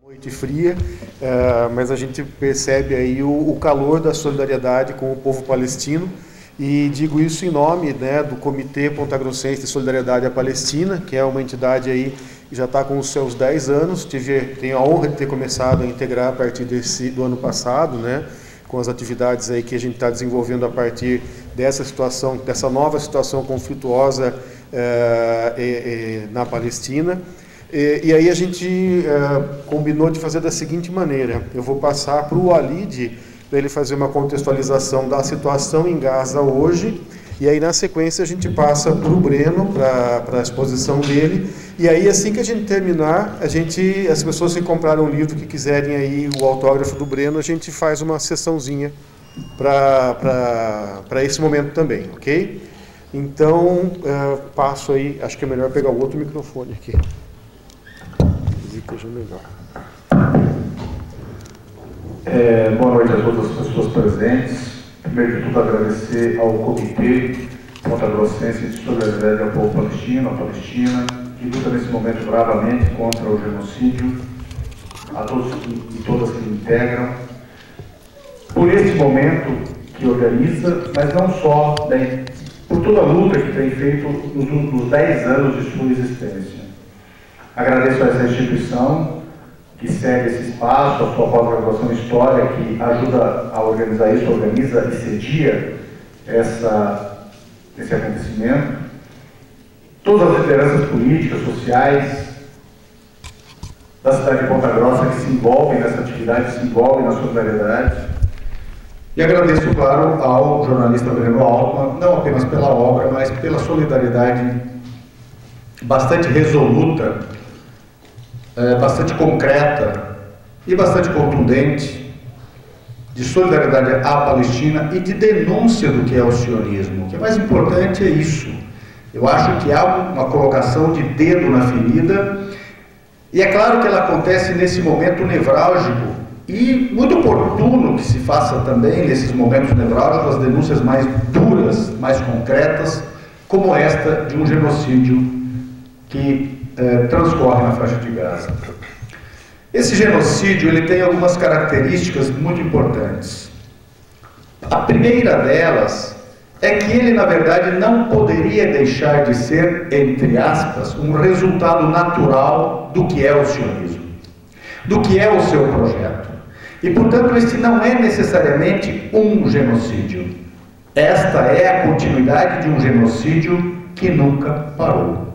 Noite fria, mas a gente percebe aí o calor da solidariedade com o povo palestino, e digo isso em nome, né, do Comitê Ponta Grossense de Solidariedade à Palestina, que é uma entidade aí que já está com os seus 10 anos, tenho a honra de ter começado a integrar a partir do ano passado, né, com as atividades aí que a gente está desenvolvendo a partir dessa situação, dessa nova situação conflituosa na Palestina. E aí a gente combinou de fazer da seguinte maneira: eu vou passar para o Walid, para ele fazer uma contextualização da situação em Gaza hoje, e aí na sequência a gente passa para o Breno, para a exposição dele, e aí assim que a gente terminar, as pessoas que compraram o livro, que quiserem aí o autógrafo do Breno, a gente faz uma sessãozinha para esse momento também, ok? Então, passo aí, acho que é melhor pegar o outro microfone aqui. Melhor. Boa noite a todas as pessoas presentes. Primeiro de tudo, agradecer ao Comitê Ponta Grossense de Solidariedade ao Povo Palestino, à Palestina, que luta nesse momento bravamente contra o genocídio, a todos e todas que integram, por esse momento que organiza, mas não só, por toda a luta que tem feito nos 10 anos de sua existência. Agradeço a essa instituição que segue esse espaço, a sua pós-graduação em História, que ajuda a organizar isso, organiza e cedia esse acontecimento. Todas as lideranças políticas, sociais da cidade de Ponta Grossa que se envolvem nessa atividade, se envolvem na solidariedade. E agradeço, claro, ao jornalista Breno Altman, não apenas pela obra, mas pela solidariedade bastante resoluta, bastante concreta e bastante contundente de solidariedade à Palestina e de denúncia do que é o sionismo. O que é mais importante é isso. Eu acho que há uma colocação de dedo na ferida, e é claro que ela acontece nesse momento nevrálgico, e muito oportuno que se faça também nesses momentos nevrálgicos as denúncias mais duras, mais concretas, como esta de um genocídio que transcorre na faixa de Gaza. Esse genocídio ele tem algumas características muito importantes. A primeira delas é que ele, na verdade, não poderia deixar de ser, entre aspas, um resultado natural do que é o sionismo, do que é o seu projeto. E, portanto, este não é necessariamente um genocídio. Esta é a continuidade de um genocídio que nunca parou.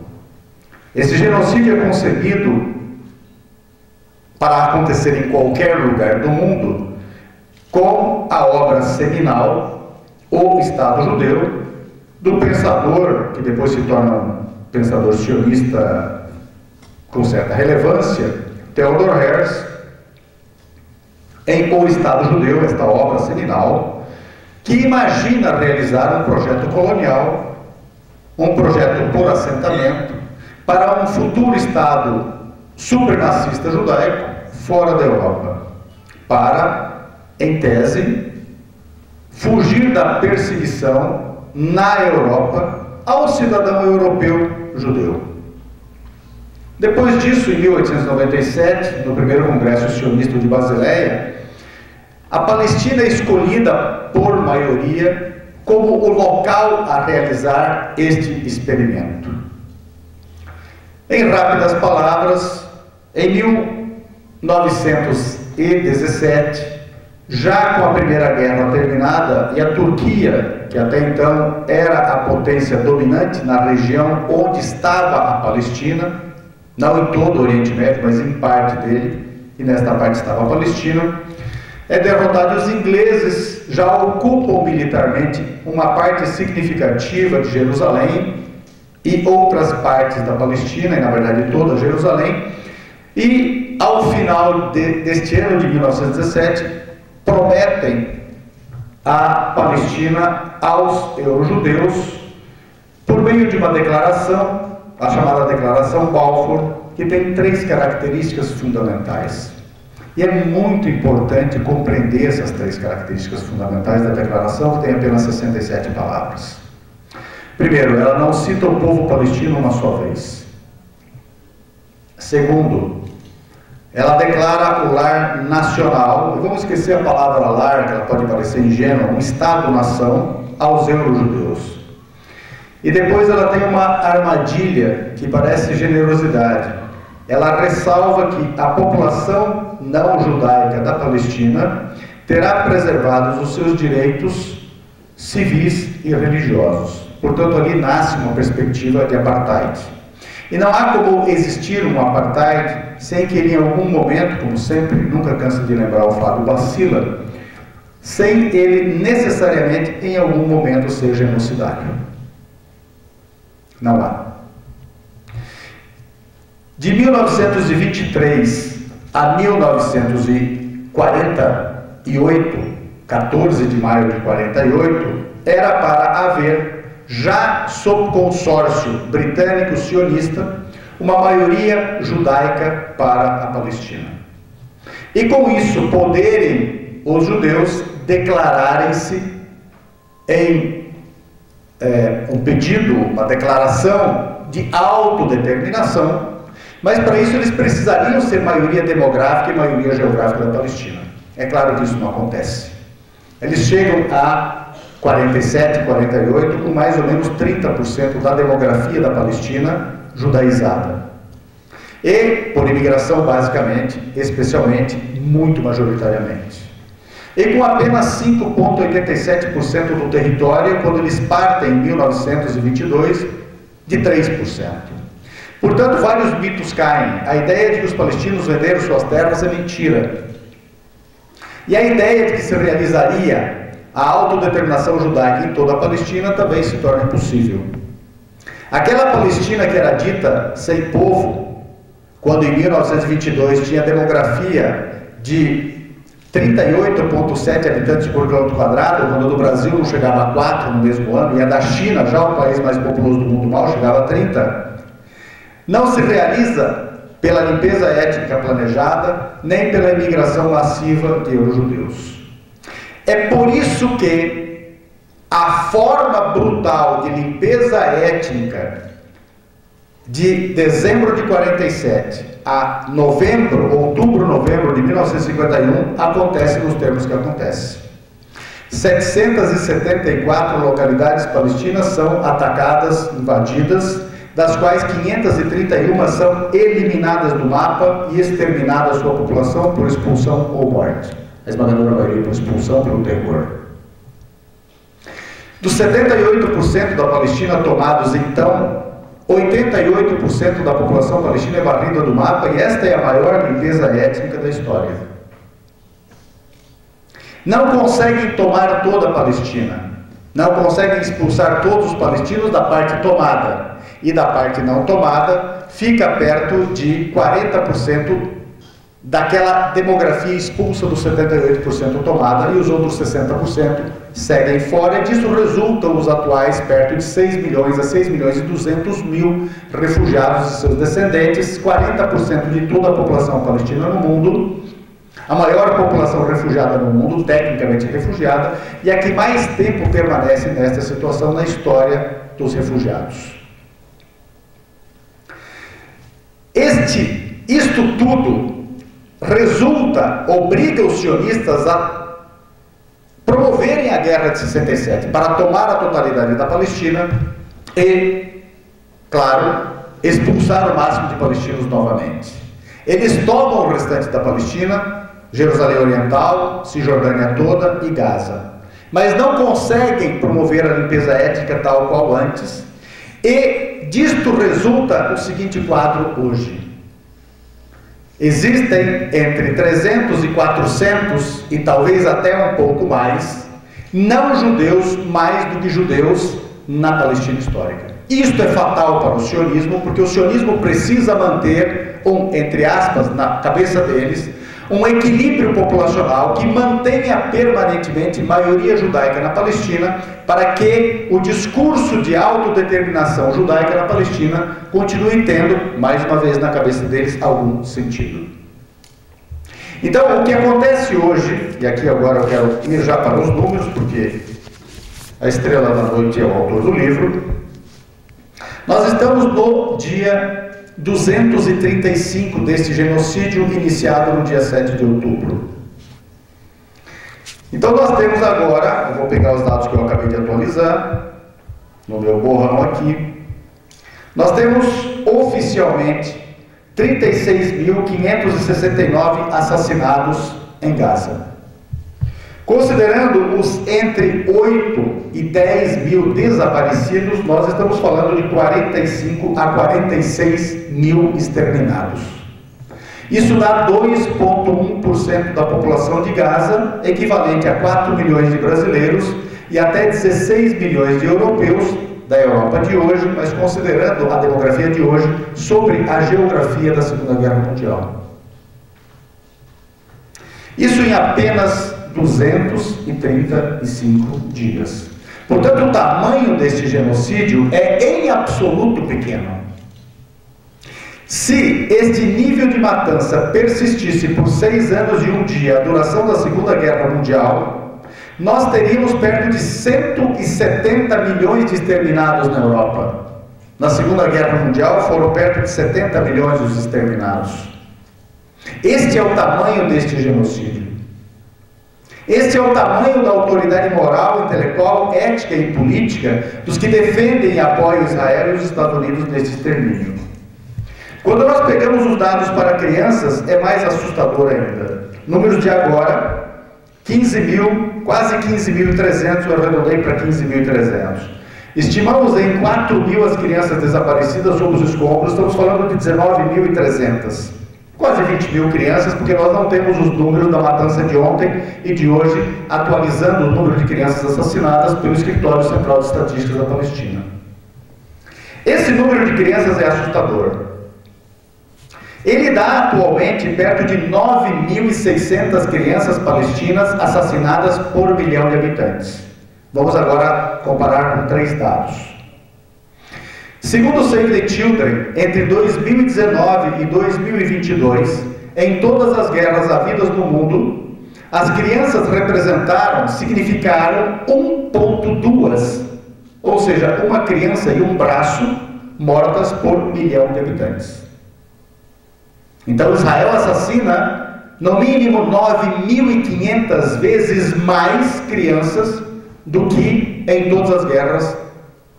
Esse genocídio é concebido para acontecer em qualquer lugar do mundo com a obra seminal, O Estado Judeu, do pensador, que depois se torna um pensador sionista com certa relevância, Theodor Herzl, em O Estado Judeu, esta obra seminal, que imagina realizar um projeto colonial, um projeto por assentamento, para um futuro Estado supremacista judaico fora da Europa, para, em tese, fugir da perseguição na Europa ao cidadão europeu judeu. Depois disso, em 1897, no primeiro Congresso Sionista de Basileia, a Palestina é escolhida por maioria como o local a realizar este experimento. Em rápidas palavras, em 1917, já com a Primeira Guerra terminada e a Turquia, que até então era a potência dominante na região onde estava a Palestina, não em todo o Oriente Médio, mas em parte dele, e nesta parte estava a Palestina, é derrotado. Os ingleses já ocupam militarmente uma parte significativa de Jerusalém e outras partes da Palestina, e na verdade toda Jerusalém, e ao final deste ano de 1917 prometem a Palestina aos eurojudeus por meio de uma declaração, a chamada Declaração Balfour, que tem 3 características fundamentais. E é muito importante compreender essas 3 características fundamentais da declaração, que tem apenas 67 palavras. Primeiro, ela não cita o povo palestino uma só vez. Segundo, Ela declara o lar nacional, e vamos esquecer a palavra lar, que ela pode parecer ingênua, um Estado-nação aos euro-judeus. E depois ela tem uma armadilha que parece generosidade. Ela ressalva que a população não judaica da Palestina terá preservados os seus direitos civis e religiosos. Portanto, ali nasce uma perspectiva de apartheid. E não há como existir um apartheid sem que ele, em algum momento, como sempre, nunca canso de lembrar o Fábio Bacila, sem ele necessariamente, em algum momento, ser genocidário. Não há. De 1923 a 1948, 14 de maio de 48, era para haver, já sob consórcio britânico-sionista, uma maioria judaica para a Palestina. E com isso poderem os judeus declararem-se em um pedido, uma declaração de autodeterminação, mas para isso eles precisariam ser maioria demográfica e maioria geográfica da Palestina. É claro que isso não acontece. Eles chegam a 47, 48, com mais ou menos 30% da demografia da Palestina judaizada. E por imigração, basicamente, especialmente, muito majoritariamente. E com apenas 5,87% do território, quando eles partem em 1922, de 3%. Portanto, vários mitos caem. A ideia de que os palestinos venderam suas terras é mentira. E a ideia de que se realizaria a autodeterminação judaica em toda a Palestina também se torna impossível. Aquela Palestina que era dita sem povo, quando em 1922 tinha demografia de 38,7 habitantes por quilômetro quadrado, quando no Brasil não chegava a 4 no mesmo ano, e a da China, já o país mais populoso do mundo, mal chegava a 30, não se realiza pela limpeza étnica planejada, nem pela imigração massiva de eurojudeus. É por isso que a forma brutal de limpeza étnica de dezembro de 47 a outubro, novembro de 1951 acontece nos termos que acontece. 774 localidades palestinas são atacadas, invadidas, das quais 531 são eliminadas do mapa e exterminada a sua população por expulsão ou morte. A esmagadora maioria por expulsão pelo terror. Dos 78% da Palestina tomados, então, 88% da população palestina é varrida do mapa, e esta é a maior limpeza étnica da história. Não conseguem tomar toda a Palestina, não conseguem expulsar todos os palestinos da parte tomada, e da parte não tomada fica perto de 40% daquela demografia expulsa dos 78% tomada, e os outros 60% seguem fora, e disso resultam os atuais perto de 6 milhões a 6 milhões e 200 mil refugiados e seus descendentes, 40% de toda a população palestina no mundo, a maior população refugiada no mundo, tecnicamente refugiada, e a que mais tempo permanece nesta situação na história dos refugiados. Isto tudo obriga os sionistas a promoverem a guerra de 67 para tomar a totalidade da Palestina e, claro, expulsar o máximo de palestinos novamente. Eles tomam o restante da Palestina, Jerusalém Oriental, Cisjordânia toda e Gaza, mas não conseguem promover a limpeza étnica tal qual antes, e disto resulta o seguinte quadro hoje. Existem entre 300 e 400, e talvez até um pouco mais, não judeus mais do que judeus na Palestina histórica. Isto é fatal para o sionismo, porque o sionismo precisa manter, entre aspas, na cabeça deles, um equilíbrio populacional que mantenha permanentemente maioria judaica na Palestina, para que o discurso de autodeterminação judaica na Palestina continue tendo, mais uma vez na cabeça deles, algum sentido. Então, o que acontece hoje, e aqui agora eu quero ir já para os números, porque a estrela da noite é o autor do livro, nós estamos no dia 235 deste genocídio iniciado no dia 7 de outubro. Então nós temos agora, eu vou pegar os dados que eu acabei de atualizar, no meu borrão aqui, nós temos oficialmente 36.569 assassinados em Gaza. Considerando os entre 8 e 10 mil desaparecidos, nós estamos falando de 45 a 46 mil exterminados. Isso dá 2,1% da população de Gaza, equivalente a 4 milhões de brasileiros e até 16 milhões de europeus da Europa de hoje, mas considerando a demografia de hoje sobre a geografia da Segunda Guerra Mundial. Isso em apenas 235 dias. Portanto, o tamanho deste genocídio é em absoluto pequeno. Se este nível de matança persistisse por 6 anos e 1 dia, a duração da Segunda Guerra Mundial, nós teríamos perto de 170 milhões de exterminados na Europa. Na Segunda Guerra Mundial foram perto de 70 milhões os exterminados. Este é o tamanho deste genocídio. Este é o tamanho da autoridade moral, intelectual, ética e política dos que defendem e apoiam Israel e os Estados Unidos neste extermínio. Quando nós pegamos os dados para crianças, é mais assustador ainda. Números de agora, 15 mil, quase 15.300, eu arredondei para 15.300. Estimamos em 4 mil as crianças desaparecidas sob os escombros, estamos falando de 19.300. Quase 20 mil crianças, porque nós não temos os números da matança de ontem e de hoje, atualizando o número de crianças assassinadas pelo Escritório Central de Estatísticas da Palestina. Esse número de crianças é assustador. Ele dá atualmente perto de 9.600 crianças palestinas assassinadas por 1 milhão de habitantes. Vamos agora comparar com 3 dados. Segundo o Save the Children, entre 2019 e 2022, em todas as guerras havidas no mundo, as crianças significaram 1,2, ou seja, uma criança e um braço mortas por 1 milhão de habitantes. Então Israel assassina no mínimo 9.500 vezes mais crianças do que em todas as guerras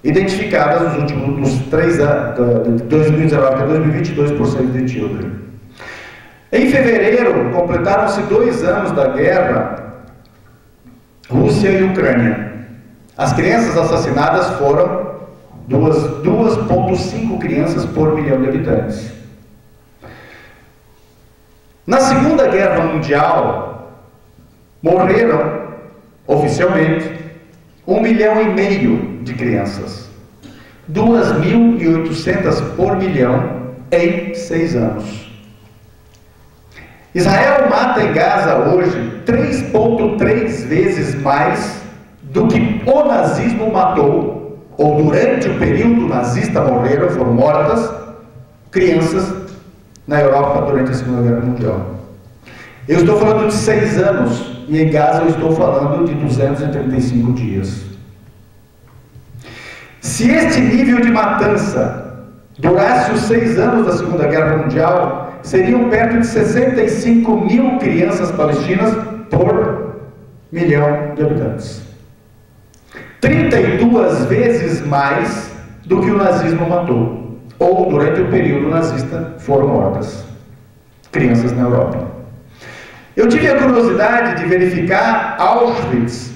identificadas nos últimos 3 anos, de 2019 até 2022 por Save the Children. Em fevereiro, completaram-se 2 anos da guerra Rússia e Ucrânia. As crianças assassinadas foram 2,5 crianças por 1 milhão de habitantes. Na Segunda Guerra Mundial, morreram, oficialmente, 1,5 milhão de crianças. 2.800 por milhão em 6 anos. Israel mata em Gaza hoje 3,3 vezes mais do que o nazismo matou, ou durante o período nazista foram mortas, crianças na Europa durante a Segunda Guerra Mundial. Eu estou falando de 6 anos, e em Gaza eu estou falando de 235 dias. Se este nível de matança durasse os 6 anos da Segunda Guerra Mundial, seriam perto de 65 mil crianças palestinas por 1 milhão de habitantes. 32 vezes mais do que o nazismo matou, ou durante o período nazista foram mortas crianças na Europa. Eu tive a curiosidade de verificar Auschwitz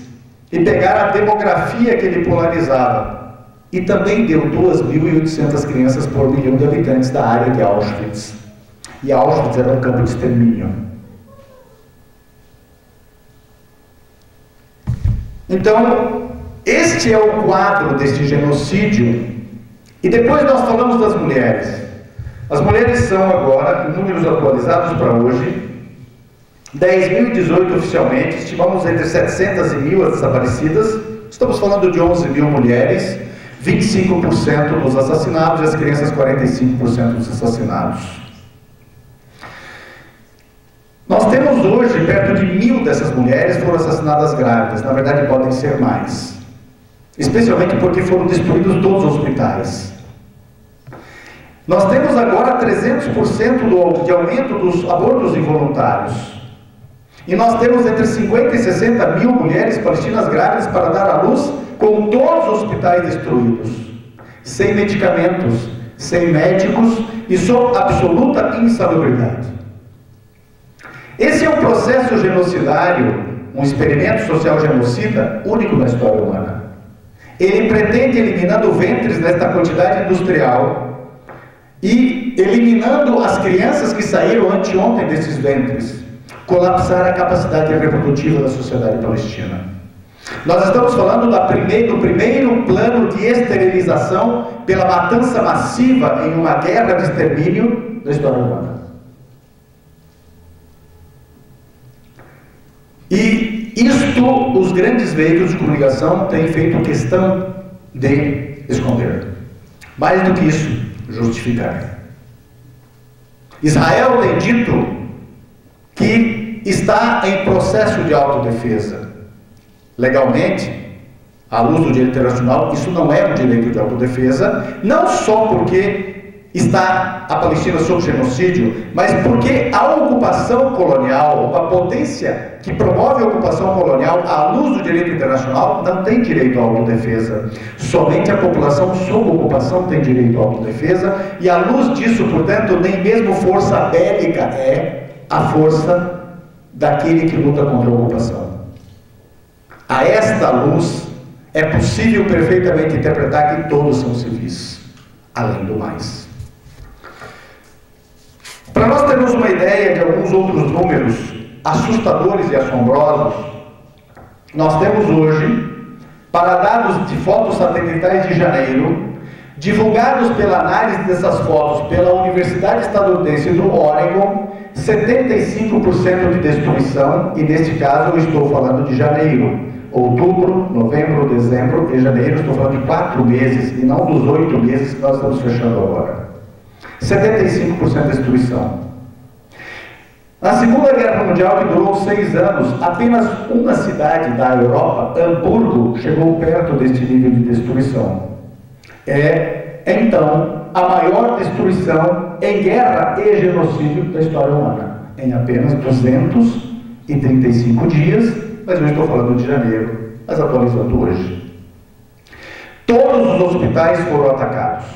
e pegar a demografia que ele polarizava, e também deu 2.800 crianças por 1 milhão de habitantes da área de Auschwitz. E Auschwitz era um campo de extermínio. Então, este é o quadro deste genocídio. E depois nós falamos das mulheres. As mulheres são agora, em números atualizados para hoje, 10.018 oficialmente, estimamos entre 700 e 1.000 as desaparecidas. Estamos falando de 11 mil mulheres, 25% dos assassinados e as crianças 45% dos assassinados. Nós temos hoje perto de 1.000 dessas mulheres foram assassinadas grávidas, na verdade podem ser mais. Especialmente porque foram destruídos todos os hospitais. Nós temos agora 300% de aumento dos abortos involuntários. E nós temos entre 50 e 60 mil mulheres palestinas grávidas para dar à luz, com todos os hospitais destruídos, sem medicamentos, sem médicos e sob absoluta insalubridade. Esse é um processo genocidário, um experimento social genocida único na história humana. Ele pretende, eliminando ventres nesta quantidade industrial e eliminando as crianças que saíram anteontem desses ventres, colapsar a capacidade reprodutiva da sociedade palestina. Nós estamos falando do primeiro plano de esterilização pela matança massiva em uma guerra de extermínio da história humana. E isto os grandes veículos de comunicação têm feito questão de esconder. Mais do que isso, justificar. Israel tem dito que está em processo de autodefesa. Legalmente, à luz do direito internacional, isso não é um direito de autodefesa, não só porque está a Palestina sob genocídio, mas porque a ocupação colonial, a potência que promove a ocupação colonial à luz do direito internacional, não tem direito à autodefesa. Somente a população sob ocupação tem direito à autodefesa, e à luz disso, portanto, nem mesmo força bélica é a força daquele que luta contra a ocupação. A esta luz é possível perfeitamente interpretar que todos são civis, além do mais. Para nós termos uma ideia de alguns outros números assustadores e assombrosos, nós temos hoje, para dados de fotos satelitais de janeiro, divulgados pela análise dessas fotos pela Universidade Estadunidense do Oregon, 75% de destruição, e neste caso eu estou falando de janeiro. Outubro, novembro, dezembro e janeiro, estou falando de 4 meses, e não dos 8 meses que nós estamos fechando agora. 75% de destruição. Na Segunda Guerra Mundial, que durou 6 anos, apenas uma cidade da Europa, Hamburgo, chegou perto deste nível de destruição. É, então, a maior destruição em guerra e genocídio da história humana, em apenas 235 dias, mas eu estou falando de janeiro, mas atualizando hoje. Todos os hospitais foram atacados.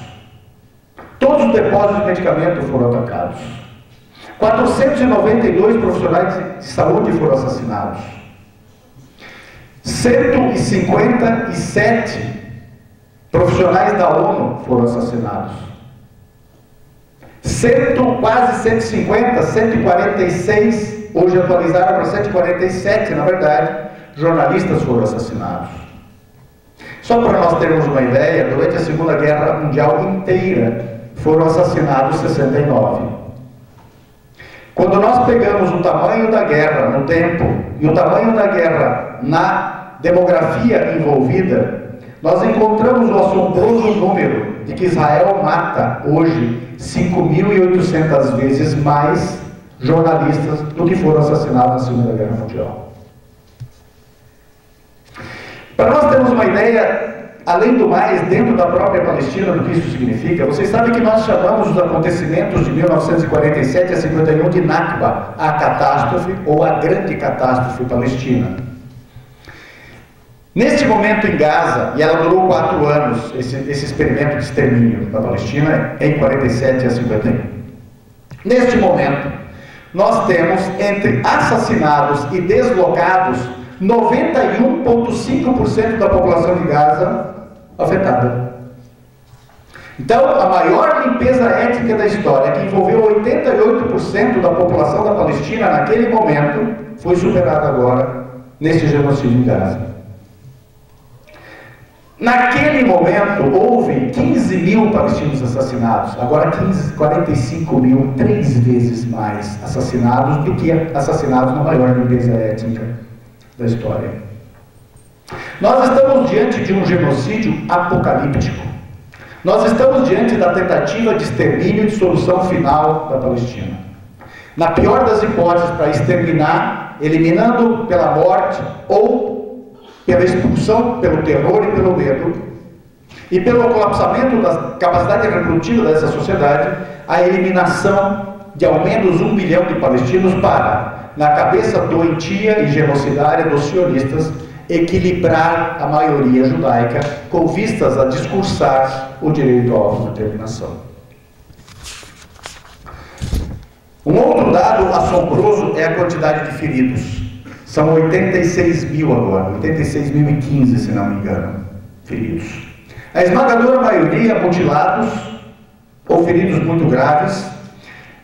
Todos os depósitos de medicamento foram atacados. 492 profissionais de saúde foram assassinados. 157 profissionais da ONU foram assassinados. Quase 150, 146, hoje atualizaram para 147, na verdade, jornalistas foram assassinados. Só para nós termos uma ideia, durante a Segunda Guerra Mundial inteira, foram assassinados 69. Quando nós pegamos o tamanho da guerra no tempo e o tamanho da guerra na demografia envolvida, nós encontramos o assombroso número de que Israel mata hoje 5.800 vezes mais jornalistas do que foram assassinados na Segunda Guerra Mundial. Para nós termos uma ideia, além do mais, dentro da própria Palestina, do que isso significa, vocês sabem que nós chamamos os acontecimentos de 1947 a 51 de Nakba, a catástrofe ou a grande catástrofe palestina. Neste momento em Gaza, e ela durou 4 anos, esse experimento de extermínio da Palestina, em 47 a 51. Neste momento, nós temos entre assassinados e deslocados 91,5% da população de Gaza afetada. Então, a maior limpeza étnica da história, que envolveu 88% da população da Palestina naquele momento, foi superada agora nesse genocídio em Gaza. Naquele momento, houve 15 mil palestinos assassinados, agora 45 mil, 3 vezes mais assassinados do que assassinados na maior limpeza étnica da história. Nós estamos diante de um genocídio apocalíptico. Nós estamos diante da tentativa de extermínio e de solução final da Palestina. Na pior das hipóteses, para exterminar, eliminando pela morte ou pela expulsão, pelo terror e pelo medo, e pelo colapsamento da capacidade reprodutiva dessa sociedade, a eliminação de ao menos 1 milhão de palestinos para, na cabeça doentia e genocidária dos sionistas, equilibrar a maioria judaica com vistas a discursar o direito à autodeterminação. Um outro dado assombroso é a quantidade de feridos. São 86 mil agora, 86.015, se não me engano, feridos. A esmagadora maioria mutilados ou feridos muito graves.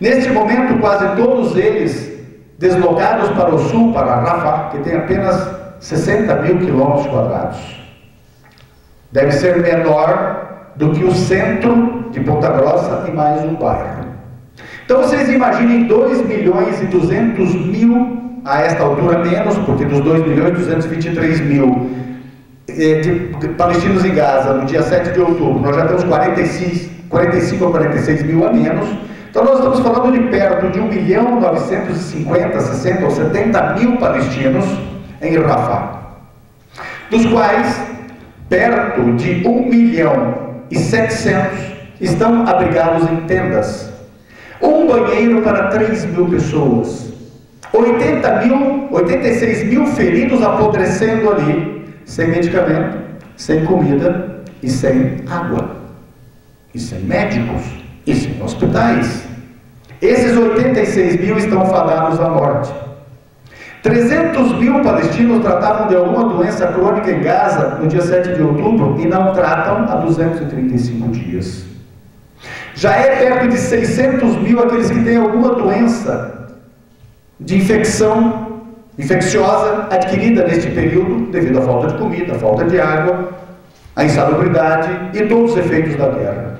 Neste momento, quase todos eles deslocados para o sul, para Rafah, que tem apenas 60 mil quilômetros quadrados. Deve ser menor do que o centro de Ponta Grossa e mais um bairro. Então vocês imaginem 2.200.000, a esta altura menos, porque dos 2.223.000 de palestinos em Gaza no dia 7 de outubro, nós já temos 45 ou 46 mil a menos. Então nós estamos falando de perto de 1.950.000, 60 ou 70 mil palestinos em Rafah, dos quais perto de 1.700.000 estão abrigados em tendas. Um banheiro para 3 mil pessoas. 86 mil feridos apodrecendo ali, sem medicamento, sem comida e sem água, e sem médicos, e sem hospitais. Esses 86 mil estão fadados à morte. 300 mil palestinos tratavam de alguma doença crônica em Gaza no dia 7 de outubro e não tratam há 235 dias. Já é perto de 600 mil aqueles que têm alguma doença de infecciosa adquirida neste período devido à falta de comida, à falta de água, à insalubridade e todos os efeitos da guerra.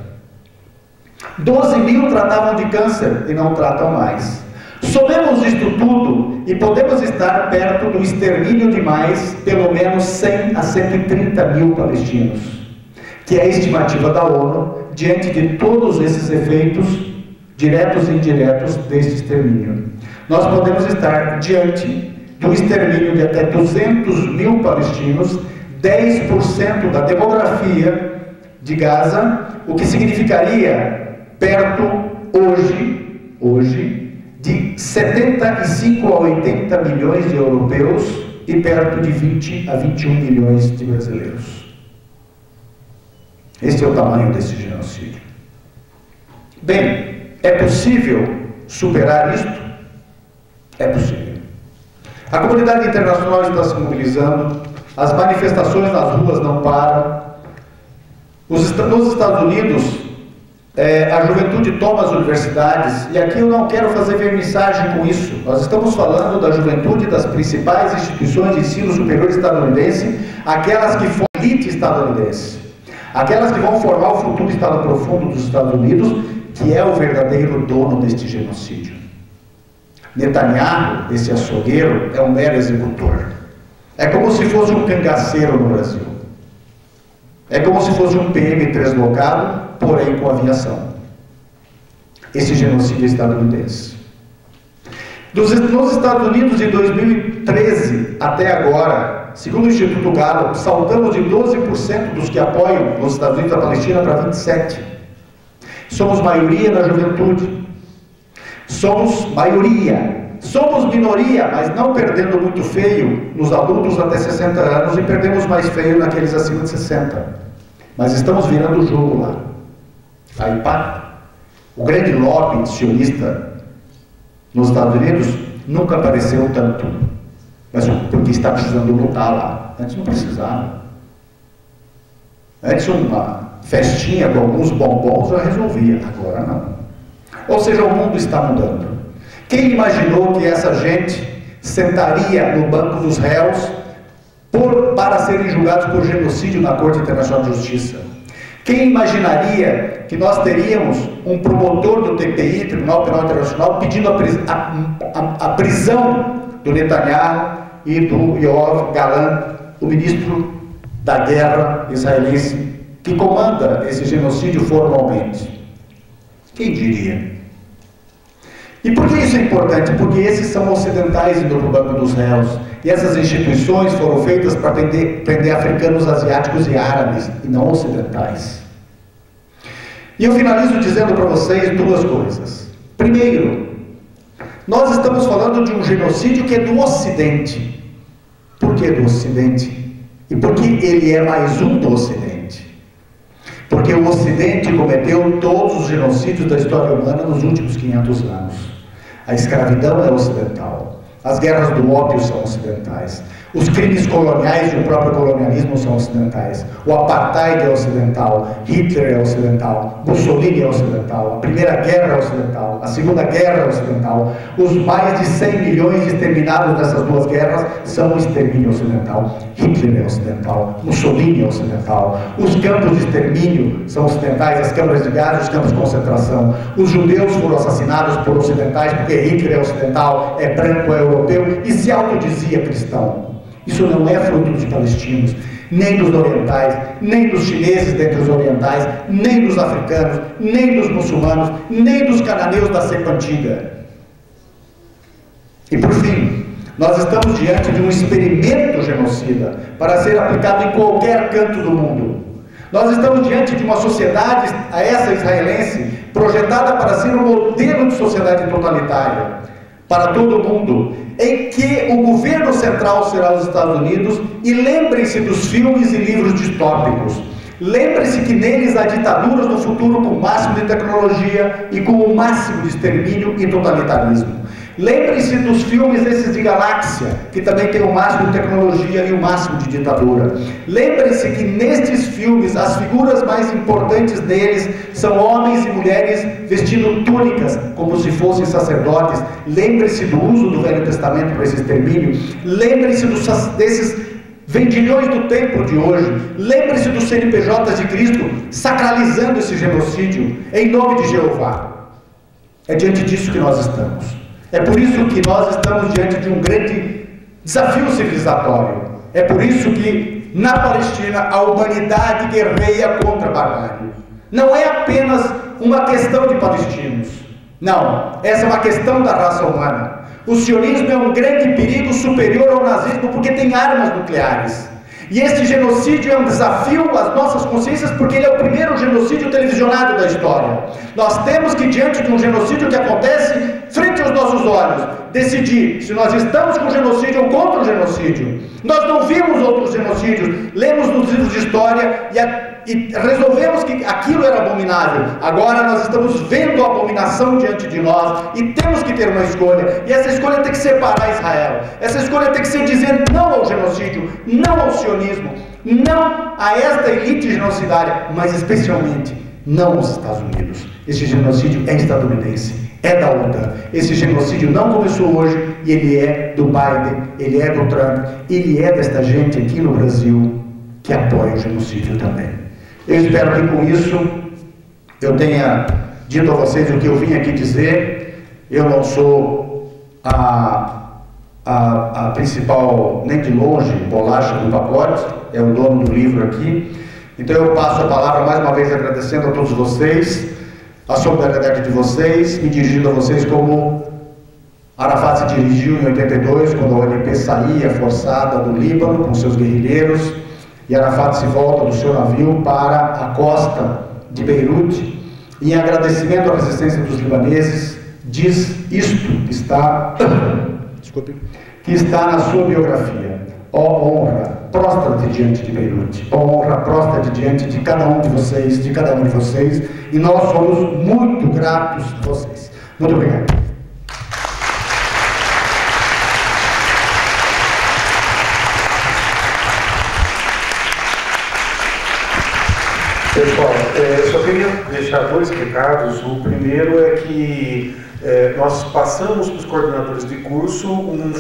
12 mil tratavam de câncer e não tratam mais. Somemos isto tudo e podemos estar perto do extermínio de mais, pelo menos 100 a 130 mil palestinos, que é a estimativa da ONU diante de todos esses efeitos diretos e indiretos deste extermínio. Nós podemos estar diante do extermínio de até 200 mil palestinos, 10% da demografia de Gaza, o que significaria perto, hoje, de 75 a 80 milhões de europeus e perto de 20 a 21 milhões de brasileiros. Este é o tamanho desse genocídio. Bem, é possível superar isto? É possível. A comunidade internacional está se mobilizando, as manifestações nas ruas não param. Nos Estados Unidos, a juventude toma as universidades, e aqui eu não quero fazer vernissagem com isso. Nós estamos falando da juventude das principais instituições de ensino superior estadunidense, aquelas que formam a elite estadunidense, aquelas que vão formar o futuro Estado profundo dos Estados Unidos, que é o verdadeiro dono deste genocídio. Netanyahu, esse açougueiro, é um mero executor. É como se fosse um cangaceiro no Brasil. É como se fosse um PM deslocado, porém com aviação. Esse genocídio estadunidense. Nos Estados Unidos, de 2013 até agora, segundo o Instituto Gallup, saltamos de 12% dos que apoiam nos Estados Unidos a Palestina para 27%. Somos maioria na juventude. Somos maioria. Somos minoria, mas não perdendo muito feio nos adultos até 60 anos e perdemos mais feio naqueles acima de 60. Mas estamos virando o jogo lá. Aí pá. O grande lobby sionista nos Estados Unidos nunca apareceu tanto. Mas porque está precisando lutar lá. Antes não precisava. Antes uma festinha com alguns bombons já resolvia. Agora não. Ou seja, o mundo está mudando. Quem imaginou que essa gente sentaria no banco dos réus para serem julgados por genocídio na Corte Internacional de Justiça? Quem imaginaria que nós teríamos um promotor do TPI, Tribunal Penal Internacional, pedindo a prisão do Netanyahu e do Yoav Gallant, o ministro da guerra israelense, que comanda esse genocídio formalmente? Quem diria? E por que isso é importante? Porque esses são ocidentais indo para o banco dos réus. E essas instituições foram feitas para prender africanos, asiáticos e árabes, e não ocidentais. E eu finalizo dizendo para vocês duas coisas. Primeiro, nós estamos falando de um genocídio que é do Ocidente. Por que do Ocidente? E por que ele é mais um do Ocidente? Porque o Ocidente cometeu todos os genocídios da história humana nos últimos 500 anos. A escravidão é ocidental. As guerras do ópio são ocidentais. Os crimes coloniais e o próprio colonialismo são ocidentais. O apartheid é ocidental. Hitler é ocidental. Mussolini é ocidental. A Primeira Guerra é ocidental. A Segunda Guerra é ocidental. Os mais de 100 milhões exterminados nessas duas guerras são o extermínio ocidental. Hitler é ocidental. Mussolini é ocidental. Os campos de extermínio são ocidentais. As câmaras de gás, os campos de concentração. Os judeus foram assassinados por ocidentais porque Hitler é ocidental, é branco, é europeu e se autodizia cristão. Isso não é fruto dos palestinos, nem dos orientais, nem dos chineses dentre os orientais, nem dos africanos, nem dos muçulmanos, nem dos cananeus da cepa antiga. E por fim, nós estamos diante de um experimento genocida para ser aplicado em qualquer canto do mundo. Nós estamos diante de uma sociedade, a essa israelense, projetada para ser um modelo de sociedade totalitária para todo o mundo, em que o governo central será os Estados Unidos, e lembrem-se dos filmes e livros distópicos. Lembre-se que neles há ditaduras no futuro com o máximo de tecnologia e com o máximo de extermínio e totalitarismo. Lembrem-se dos filmes desses de galáxia, que também tem o máximo de tecnologia e o máximo de ditadura. Lembrem-se que nestes filmes, as figuras mais importantes deles são homens e mulheres vestindo túnicas, como se fossem sacerdotes. Lembrem-se do uso do Velho Testamento para esse extermínio. Lembrem-se desses vendilhões do templo de hoje. Lembrem-se dos CNPJs de Cristo sacralizando esse genocídio em nome de Jeová. É diante disso que nós estamos. É por isso que nós estamos diante de um grande desafio civilizatório. É por isso que, na Palestina, a humanidade guerreia contra a barbárie. Não é apenas uma questão de palestinos. Não, essa é uma questão da raça humana. O sionismo é um grande perigo superior ao nazismo porque tem armas nucleares. E este genocídio é um desafio às nossas consciências porque ele é o primeiro genocídio televisionado da história. Nós temos que, diante de um genocídio que acontece frente aos nossos olhos, decidir se nós estamos com o genocídio ou contra o genocídio. Nós não vimos outros genocídios, lemos nos livros de história e resolvemos que aquilo era abominável. Agora nós estamos vendo a abominação diante de nós e temos que ter uma escolha. E essa escolha tem que separar Israel. Essa escolha tem que ser dizer não ao genocídio, não ao sionismo, não a esta elite genocidária, mas especialmente não aos Estados Unidos. Esse genocídio é estadunidense, é da OTAN. Esse genocídio não começou hoje e ele é do Biden, ele é do Trump, ele é desta gente aqui no Brasil que apoia o genocídio também. Eu espero que com isso eu tenha dito a vocês o que eu vim aqui dizer. Eu não sou a principal, nem de longe, bolacha do pacote, é o dono do livro aqui. Então eu passo a palavra mais uma vez agradecendo a todos vocês, a solidariedade de vocês, me dirigindo a vocês como Arafat se dirigiu em 82, quando a OLP saía forçada do Líbano com seus guerrilheiros, e Arafat se volta do seu navio para a costa de Beirute, e em agradecimento à resistência dos libaneses, diz isto que está na sua biografia: ó honra, prostra-te diante de Beirute, ó honra, prostra-te diante de cada um de vocês, e nós somos muito gratos a vocês. Muito obrigado. Pessoal, eu só queria deixar dois recados. O primeiro é que nós passamos para os coordenadores de curso um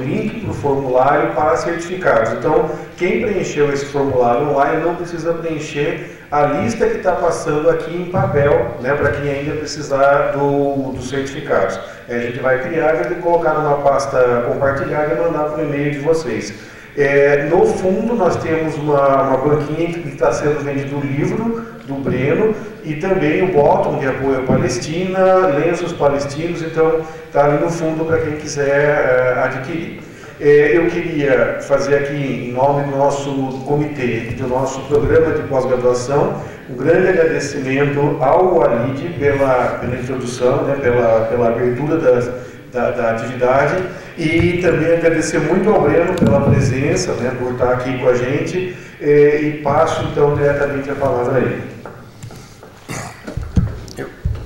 link para o formulário para certificados. Então, quem preencheu esse formulário online não precisa preencher a lista que está passando aqui em papel, né, para quem ainda precisar dos certificados. A gente vai criar, vai colocar numa pasta compartilhada e mandar para o e-mail de vocês. No fundo nós temos uma banquinha que está sendo vendido o livro do Breno e também o bottom de apoio à Palestina, lenços palestinos, então está ali no fundo para quem quiser adquirir. Eu queria fazer aqui, em nome do nosso comitê, do nosso programa de pós-graduação, um grande agradecimento ao Walid pela introdução, né, pela abertura da atividade, e também agradecer muito ao Breno pela presença, né, por estar aqui com a gente, e passo então diretamente a palavra a ele.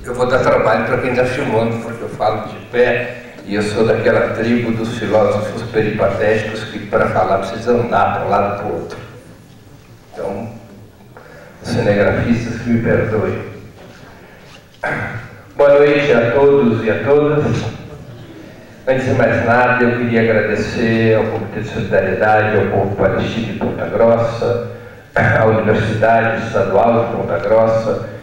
Eu vou dar trabalho para quem está filmando, porque eu falo de pé e eu sou daquela tribo dos filósofos peripatéticos que para falar precisa andar para um lado e para o outro. Então, os cinegrafistas que me perdoem. Boa noite a todos e a todas. Antes de mais nada, eu queria agradecer ao Comitê de Solidariedade, ao povo palestino de Ponta Grossa, à Universidade Estadual de Ponta Grossa.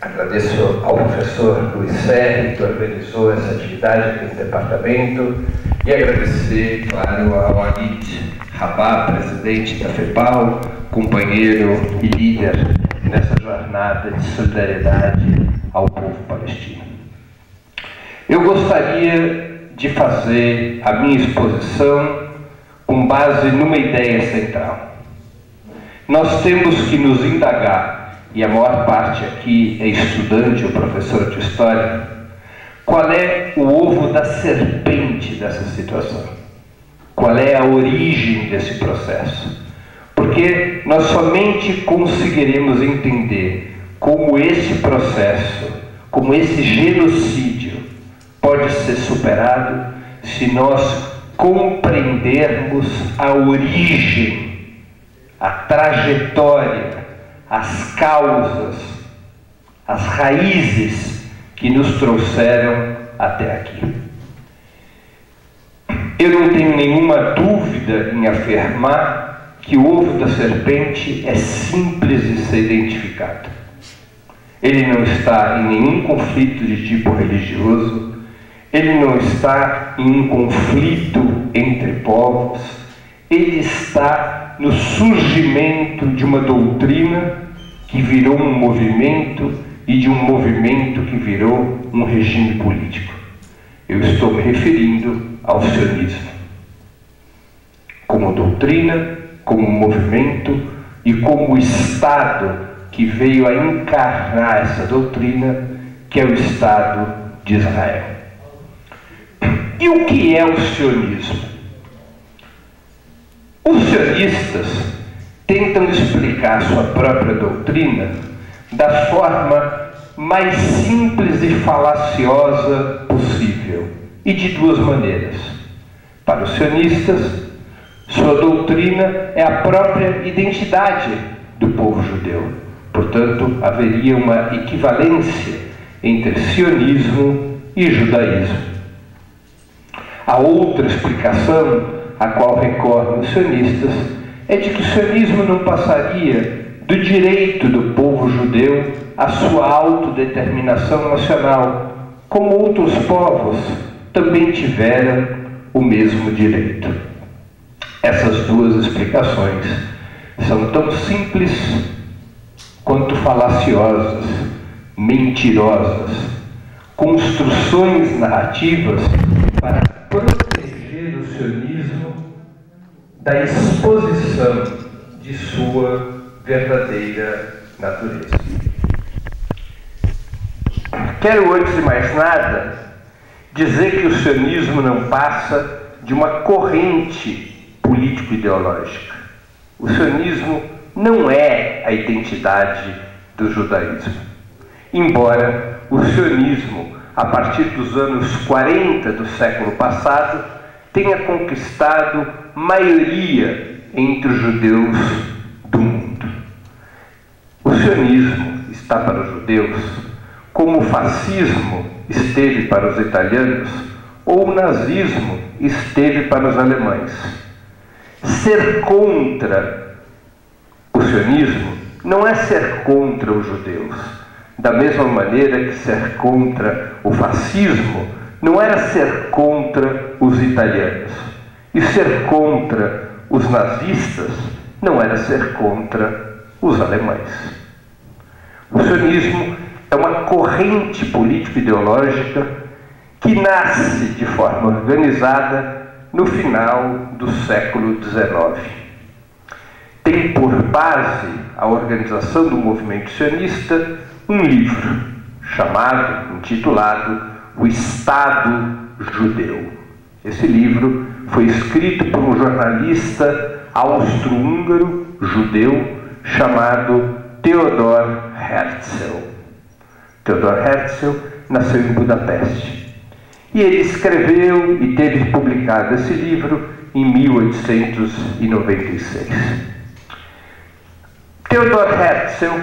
Agradeço ao professor Luiz Serri, que organizou essa atividade aqui no departamento, e agradecer, claro, ao Walid Rabah, presidente da FEPAL, companheiro e líder nessa jornada de solidariedade ao povo palestino. Eu gostaria de fazer a minha exposição com base numa ideia central. Nós temos que nos indagar, e a maior parte aqui é estudante ou professor de história, qual é o ovo da serpente dessa situação? Qual é a origem desse processo? Porque nós somente conseguiremos entender como esse processo, como esse genocídio pode ser superado se nós compreendermos a origem, a trajetória, as causas, as raízes que nos trouxeram até aqui. Eu não tenho nenhuma dúvida em afirmar que o ovo da serpente é simples de ser identificado. Ele não está em nenhum conflito de tipo religioso, ele não está em um conflito entre povos, ele está no surgimento de uma doutrina que virou um movimento e de um movimento que virou um regime político. Eu estou me referindo ao sionismo. Como doutrina, como movimento e como Estado que veio a encarnar essa doutrina, que é o Estado de Israel. E o que é o sionismo? Os sionistas tentam explicar sua própria doutrina da forma mais simples e falaciosa possível, e de duas maneiras. Para os sionistas, sua doutrina é a própria identidade do povo judeu. Portanto, haveria uma equivalência entre sionismo e judaísmo. A outra explicação a qual recorrem os sionistas é de que o sionismo não passaria do direito do povo judeu à sua autodeterminação nacional, como outros povos também tiveram o mesmo direito. Essas duas explicações são tão simples quanto falaciosas, mentirosas, construções narrativas para proteger o sionismo da exposição de sua verdadeira natureza. Quero, antes de mais nada, dizer que o sionismo não passa de uma corrente político-ideológica. O sionismo não é a identidade do judaísmo. Embora o sionismo, a partir dos anos 40 do século passado, tenha conquistado maioria entre os judeus do mundo. O sionismo está para os judeus como o fascismo esteve para os italianos ou o nazismo esteve para os alemães. Ser contra o sionismo não é ser contra os judeus, da mesma maneira que ser contra o fascismo não era ser contra os italianos, e ser contra os nazistas não era ser contra os alemães. O sionismo é uma corrente político-ideológica que nasce de forma organizada no final do século XIX. Tem por base a organização do movimento sionista um livro intitulado O Estado Judeu. Esse livro foi escrito por um jornalista austro-húngaro judeu chamado Theodor Herzl. Theodor Herzl nasceu em Budapeste. E ele escreveu e teve publicado esse livro em 1896. Theodor Herzl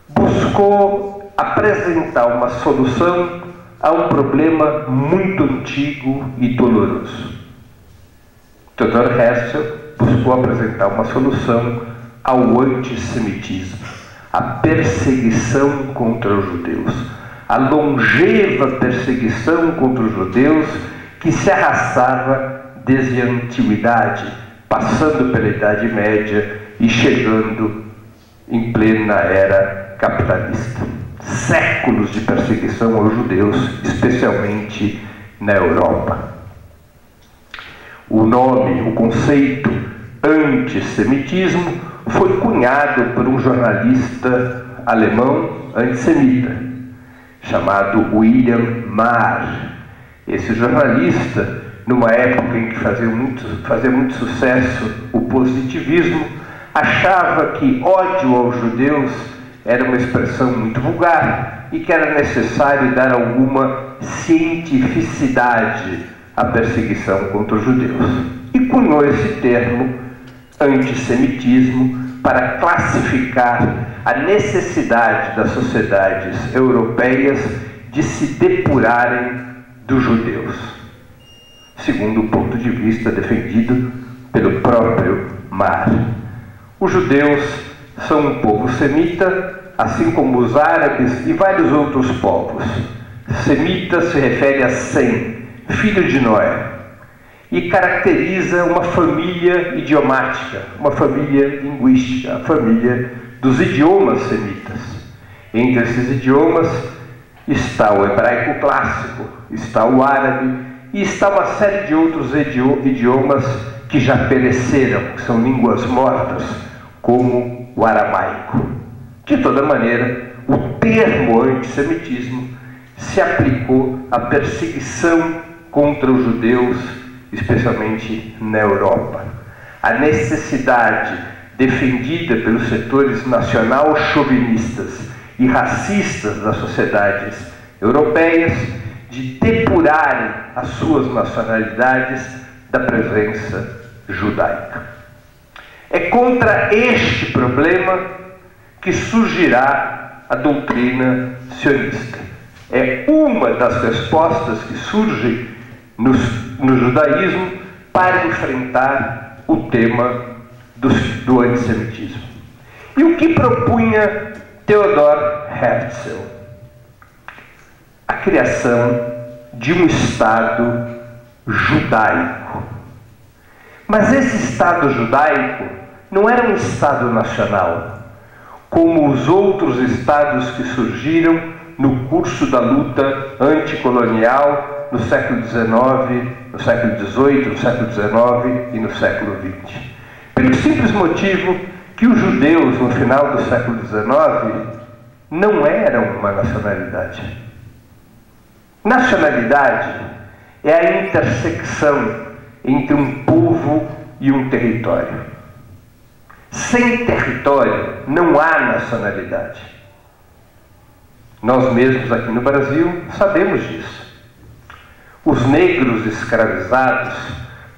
buscou apresentar uma solução a um problema muito antigo e doloroso. Theodor Herzl buscou apresentar uma solução ao antissemitismo, à perseguição contra os judeus, a longeva perseguição contra os judeus que se arrastava desde a antiguidade, passando pela Idade Média e chegando em plena era capitalista. Séculos de perseguição aos judeus, especialmente na Europa. O nome, o conceito antissemitismo foi cunhado por um jornalista alemão antissemita, chamado William Marr. Esse jornalista, numa época em que fazia muito sucesso o positivismo, achava que ódio aos judeus era uma expressão muito vulgar e que era necessário dar alguma cientificidade à perseguição contra os judeus. E cunhou esse termo, antissemitismo, para classificar a necessidade das sociedades europeias de se depurarem dos judeus, segundo o ponto de vista defendido pelo próprio Marr. Os judeus são um povo semita, assim como os árabes e vários outros povos. Semita se refere a Sem, filho de Noé, e caracteriza uma família idiomática, uma família linguística, a família dos idiomas semitas. Entre esses idiomas está o hebraico clássico, está o árabe e está uma série de outros idiomas que já pereceram, que são línguas mortas, como o aramaico. De toda maneira, o termo antissemitismo se aplicou à perseguição contra os judeus, especialmente na Europa. A necessidade defendida pelos setores nacional-chauvinistas e racistas das sociedades europeias de depurarem as suas nacionalidades da presença judaica. É contra este problema que surgirá a doutrina sionista. É uma das respostas que surge no judaísmo para enfrentar o tema do antissemitismo. E o que propunha Theodor Herzl? A criação de um Estado judaico. Mas esse Estado judaico não era um Estado nacional, como os outros Estados que surgiram no curso da luta anticolonial no século XIX, no século XVIII, no século XIX e no século XX. Pelo simples motivo que os judeus, no final do século XIX, não eram uma nacionalidade. Nacionalidade é a intersecção entre um povo e um território. Sem território não há nacionalidade. Nós mesmos aqui no Brasil sabemos disso. Os negros escravizados,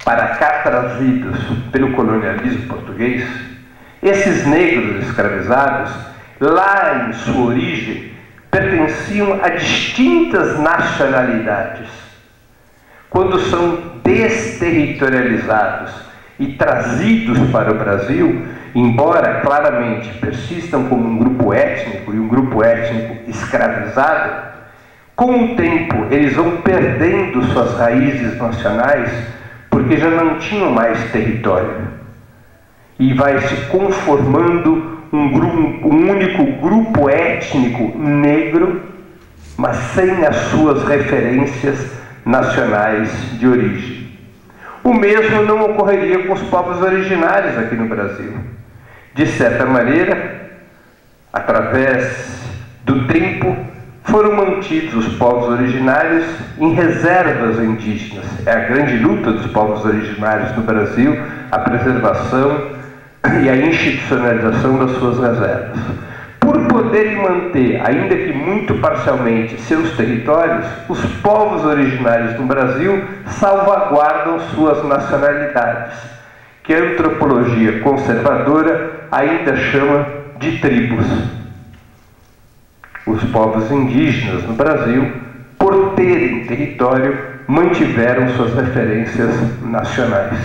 para cá trazidos pelo colonialismo português, esses negros escravizados, lá em sua origem, pertenciam a distintas nacionalidades. Quando são desterritorializados e trazidos para o Brasil, embora claramente persistam como um grupo étnico e um grupo étnico escravizado, com o tempo eles vão perdendo suas raízes nacionais porque já não tinham mais território. E vai se conformando um único grupo étnico negro, mas sem as suas referências nacionais de origem. o mesmo não ocorreria com os povos originários aqui no Brasil. De certa maneira, através do tempo, foram mantidos os povos originários em reservas indígenas. É a grande luta dos povos originários no Brasil, a preservação e a institucionalização das suas reservas. Por poderem manter, ainda que muito parcialmente, seus territórios, os povos originários no Brasil salvaguardam suas nacionalidades, que a antropologia conservadora ainda chama de tribos. Os povos indígenas no Brasil, por terem território, mantiveram suas referências nacionais.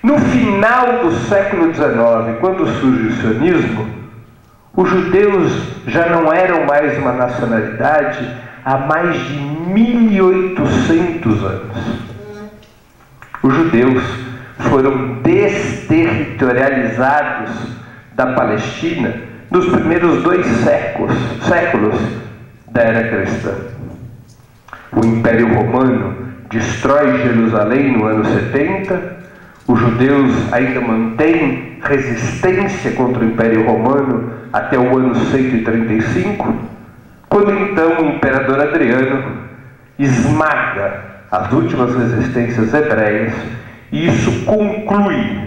No final do século XIX, quando surge o sionismo, os judeus já não eram mais uma nacionalidade há mais de 1800 anos. Os judeus foram desterritorializados da Palestina nos primeiros 2 séculos da era cristã. O Império Romano destrói Jerusalém no ano 70, os judeus ainda mantêm resistência contra o Império Romano até o ano 135, quando então o imperador Adriano esmaga as últimas resistências hebreias, e isso conclui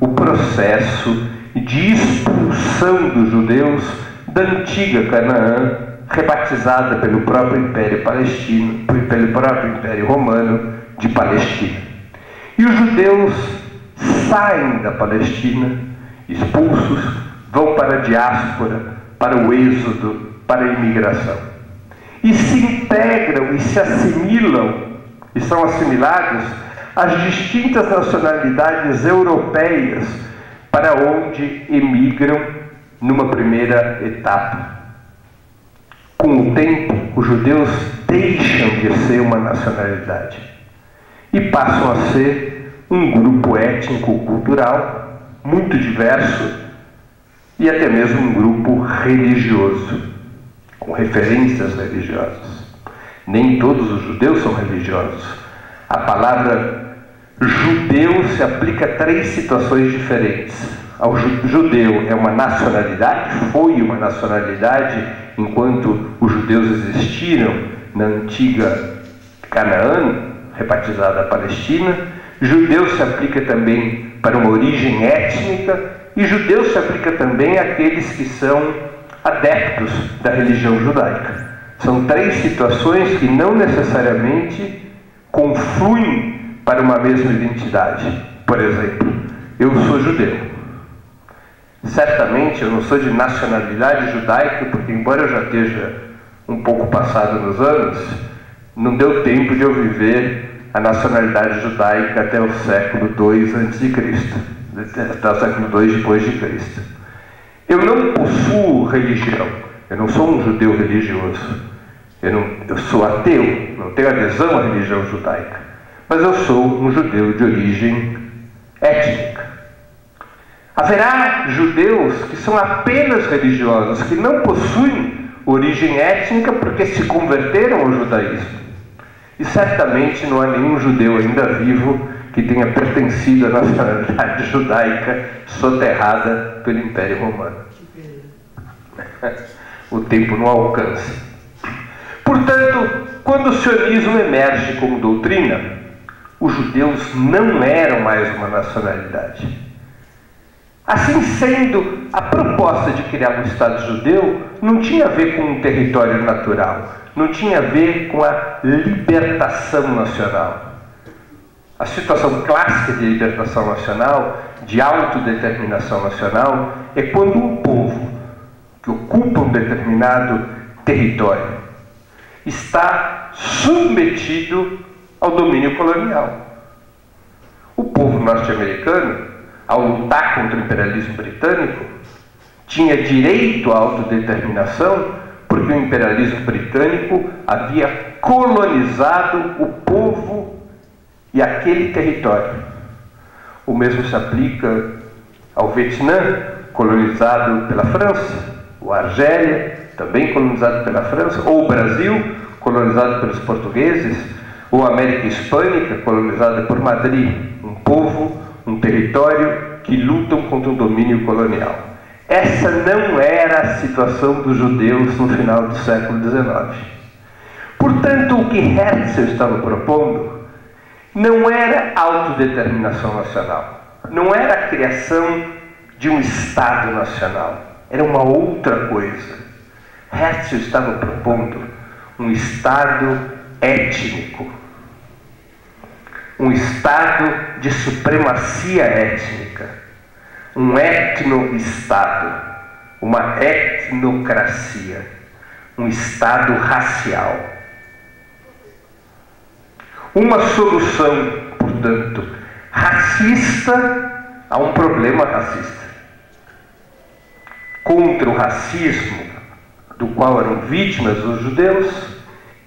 o processo de expulsão dos judeus da antiga Canaã, rebatizada pelo próprio Império Palestino, pelo próprio Império Romano de Palestina. E os judeus saem da Palestina, expulsos, vão para a diáspora, para o êxodo, para a imigração. E se integram e se assimilam, e são assimilados às distintas nacionalidades europeias para onde emigram numa primeira etapa. Com o tempo, os judeus deixam de ser uma nacionalidade e passam a ser um grupo étnico-cultural muito diverso e até mesmo um grupo religioso, com referências religiosas. Nem todos os judeus são religiosos. A palavra judeu se aplica a 3 situações diferentes. O judeu é uma nacionalidade, foi uma nacionalidade enquanto os judeus existiram na antiga Canaã, rebatizada Palestina. Judeu se aplica também para uma origem étnica, e judeu se aplica também àqueles que são adeptos da religião judaica. São 3 situações que não necessariamente confluem para uma mesma identidade. Por exemplo, eu sou judeu. Certamente eu não sou de nacionalidade judaica, porque embora eu já esteja um pouco passado nos anos, não deu tempo de eu viver a nacionalidade judaica até o século II a.C., até o século II depois de Cristo. Eu não possuo religião, eu não sou um judeu religioso, eu sou ateu, não tenho adesão à religião judaica, mas eu sou um judeu de origem étnica. Haverá judeus que são apenas religiosos, que não possuem origem étnica porque se converteram ao judaísmo. E certamente não há nenhum judeu ainda vivo que tenha pertencido à nacionalidade judaica soterrada pelo Império Romano. O tempo não alcança. Portanto, quando o sionismo emerge como doutrina, os judeus não eram mais uma nacionalidade. Assim sendo, a proposta de criar um Estado judeu não tinha a ver com um território natural, não tinha a ver com a libertação nacional. A situação clássica de libertação nacional, de autodeterminação nacional, é quando um povo que ocupa um determinado território está submetido ao domínio colonial. O povo norte-americano, ao lutar contra o imperialismo britânico, tinha direito à autodeterminação porque o imperialismo britânico havia colonizado o povo e aquele território. O mesmo se aplica ao Vietnã, colonizado pela França, ou a Argélia, também colonizado pela França, ou o Brasil, colonizado pelos portugueses. ou a América Hispânica, colonizada por Madrid, um povo, um território que lutam contra o domínio colonial. Essa não era a situação dos judeus no final do século XIX. Portanto, o que Herzl estava propondo não era autodeterminação nacional, não era a criação de um Estado nacional, era uma outra coisa. Herzl estava propondo um Estado étnico, um Estado de supremacia étnica, um etno-Estado, uma etnocracia, um Estado racial. Uma solução, portanto, racista a um problema racista. Contra o racismo do qual eram vítimas os judeus,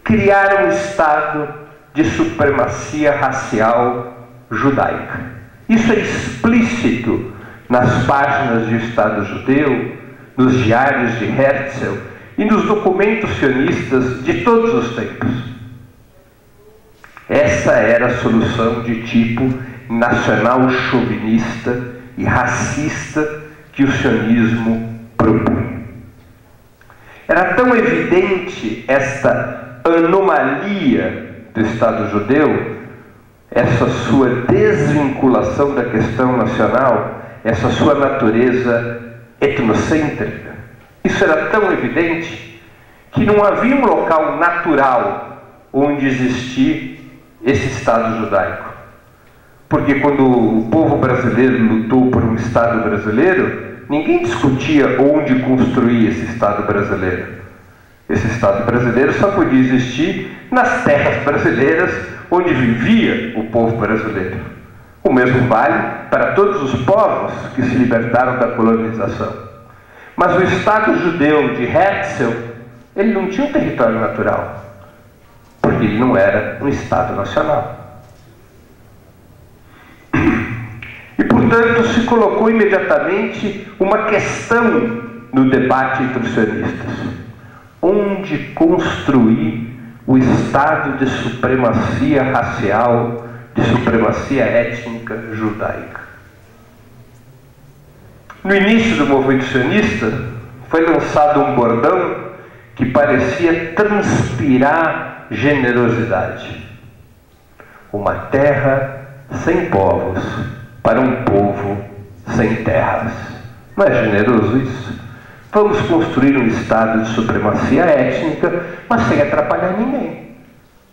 criaram um Estado de supremacia racial judaica. Isso é explícito nas páginas de Estado Judeu, nos diários de Herzl e nos documentos sionistas de todos os tempos. Essa era a solução de tipo nacional-chauvinista e racista que o sionismo propunha. Era tão evidente esta anomalia do Estado judeu, essa sua desvinculação da questão nacional, essa sua natureza etnocêntrica. Isso era tão evidente que não havia um local natural onde existir esse Estado judaico. Porque quando o povo brasileiro lutou por um Estado brasileiro, ninguém discutia onde construir esse Estado brasileiro. Esse Estado brasileiro só podia existir nas terras brasileiras onde vivia o povo brasileiro. O mesmo vale para todos os povos que se libertaram da colonização. Mas o Estado judeu de Herzl, ele não tinha um território natural, porque ele não era um Estado nacional. E, portanto, se colocou imediatamente uma questão no debate entre os sionistas: onde construir o Estado de supremacia racial, de supremacia étnica judaica? No início do movimento sionista, foi lançado um bordão que parecia transpirar generosidade: uma terra sem povos para um povo sem terras. Não é generoso isso? Vamos construir um Estado de supremacia étnica, mas sem atrapalhar ninguém.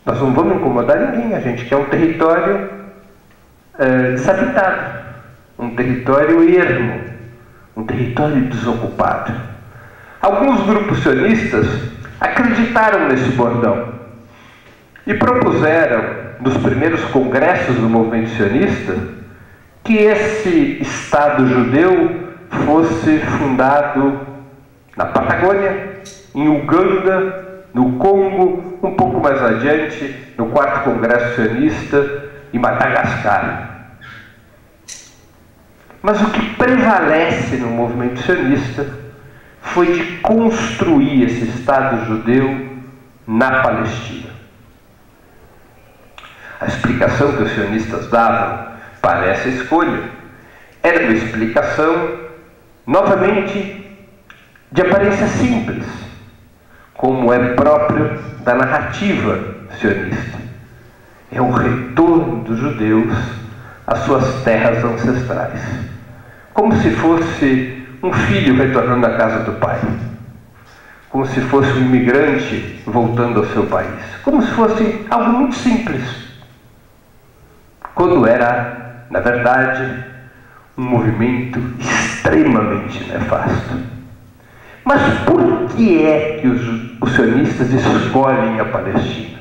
Nós não vamos incomodar ninguém. A gente quer um território desabitado, um território ermo, um território desocupado. Alguns grupos sionistas acreditaram nesse bordão e propuseram, nos primeiros congressos do movimento sionista, que esse Estado judeu fosse fundado na Patagônia, em Uganda, no Congo, um pouco mais adiante, no 4º Congresso Sionista, em Madagascar. Mas o que prevalece no movimento sionista foi de construir esse Estado judeu na Palestina. A explicação que os sionistas davam para essa escolha era uma explicação, novamente, de aparência simples, como é próprio da narrativa sionista. É o retorno dos judeus às suas terras ancestrais, como se fosse um filho retornando à casa do pai, como se fosse um imigrante voltando ao seu país, como se fosse algo muito simples, quando era, na verdade, um movimento extremamente nefasto. Mas por que é que os sionistas escolhem a Palestina?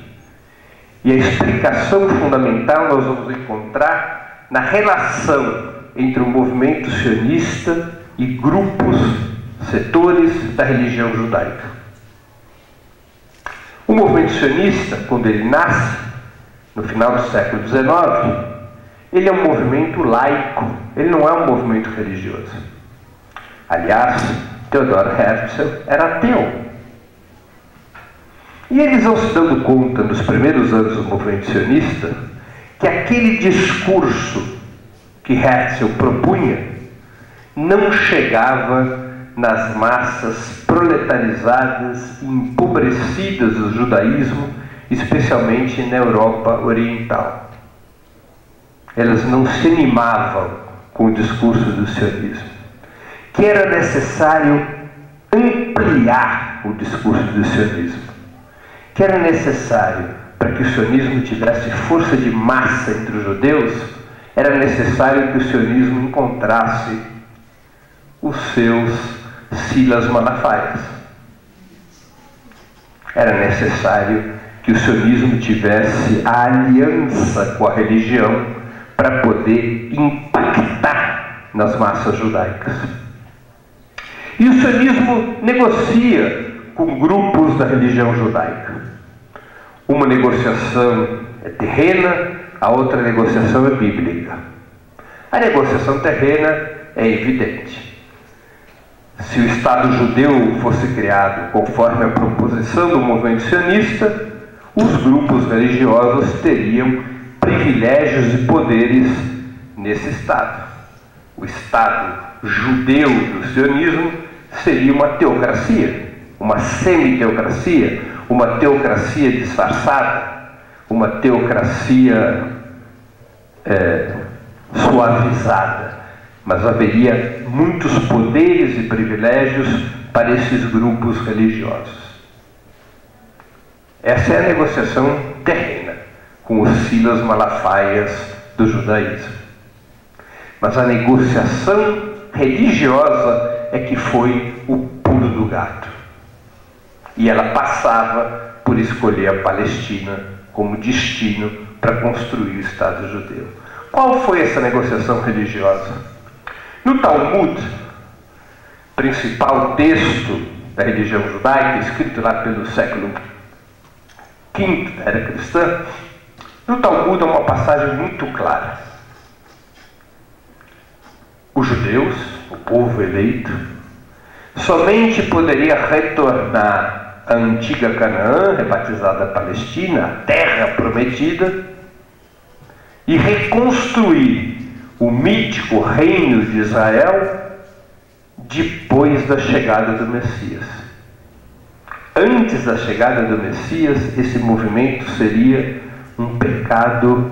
E a explicação fundamental nós vamos encontrar na relação entre o movimento sionista e grupos, setores da religião judaica. O movimento sionista, quando ele nasce, no final do século XIX, ele é um movimento laico, ele não é um movimento religioso. Aliás, Theodor Herzl era ateu. E eles vão se dando conta, nos primeiros anos do movimento sionista, que aquele discurso que Herzl propunha não chegava nas massas proletarizadas e empobrecidas do judaísmo, especialmente na Europa Oriental. Elas não se animavam com o discurso do sionismo, que era necessário ampliar o discurso do sionismo, que era necessário, para que o sionismo tivesse força de massa entre os judeus, era necessário que o sionismo encontrasse os seus Silas Malafaias. Era necessário que o sionismo tivesse a aliança com a religião para poder impactar nas massas judaicas. E o sionismo negocia com grupos da religião judaica. Uma negociação é terrena, a outra negociação é bíblica. A negociação terrena é evidente. Se o Estado judeu fosse criado conforme a proposição do movimento sionista, os grupos religiosos teriam privilégios e poderes nesse Estado. O Estado judeu do sionismo seria uma teocracia, uma semi-teocracia, uma teocracia disfarçada, uma teocracia suavizada. Mas haveria muitos poderes e privilégios para esses grupos religiosos. Essa é a negociação terrena com os Silas Malafaias do judaísmo. Mas a negociação religiosa é que foi o pulo do gato. E ela passava por escolher a Palestina como destino para construir o Estado judeu. Qual foi essa negociação religiosa? No Talmud, principal texto da religião judaica, escrito lá pelo século V da era cristã, no Talmud há uma passagem muito clara. Os judeus, o povo eleito, somente poderia retornar à antiga Canaã, rebatizada Palestina, a terra prometida, e reconstruir o mítico reino de Israel depois da chegada do Messias. Antes da chegada do Messias, esse movimento seria um pecado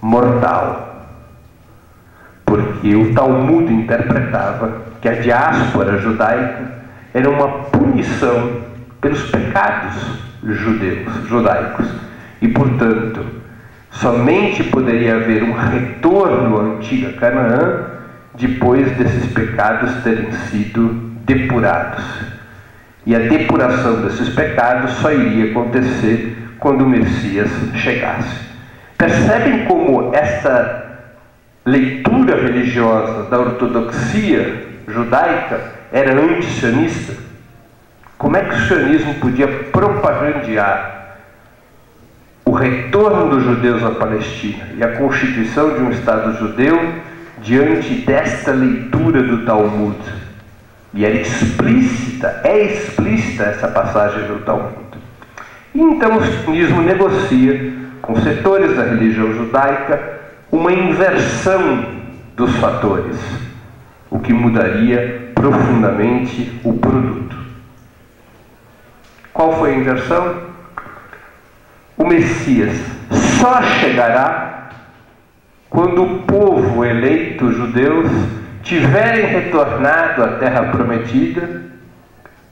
mortal, porque o Talmud interpretava que a diáspora judaica era uma punição pelos pecados judaicos e, portanto, somente poderia haver um retorno à antiga Canaã depois desses pecados terem sido depurados. E a depuração desses pecados só iria acontecer quando o Messias chegasse. Percebem como esta leitura religiosa da ortodoxia judaica era anti-sionista? Como é que o sionismo podia propagandear o retorno dos judeus à Palestina e a constituição de um Estado judeu diante desta leitura do Talmud? E é explícita essa passagem do Talmud. E então o sionismo negocia com setores da religião judaica uma inversão dos fatores, o que mudaria profundamente o produto. Qual foi a inversão? O Messias só chegará quando o povo eleito, os judeus, tiverem retornado à terra prometida,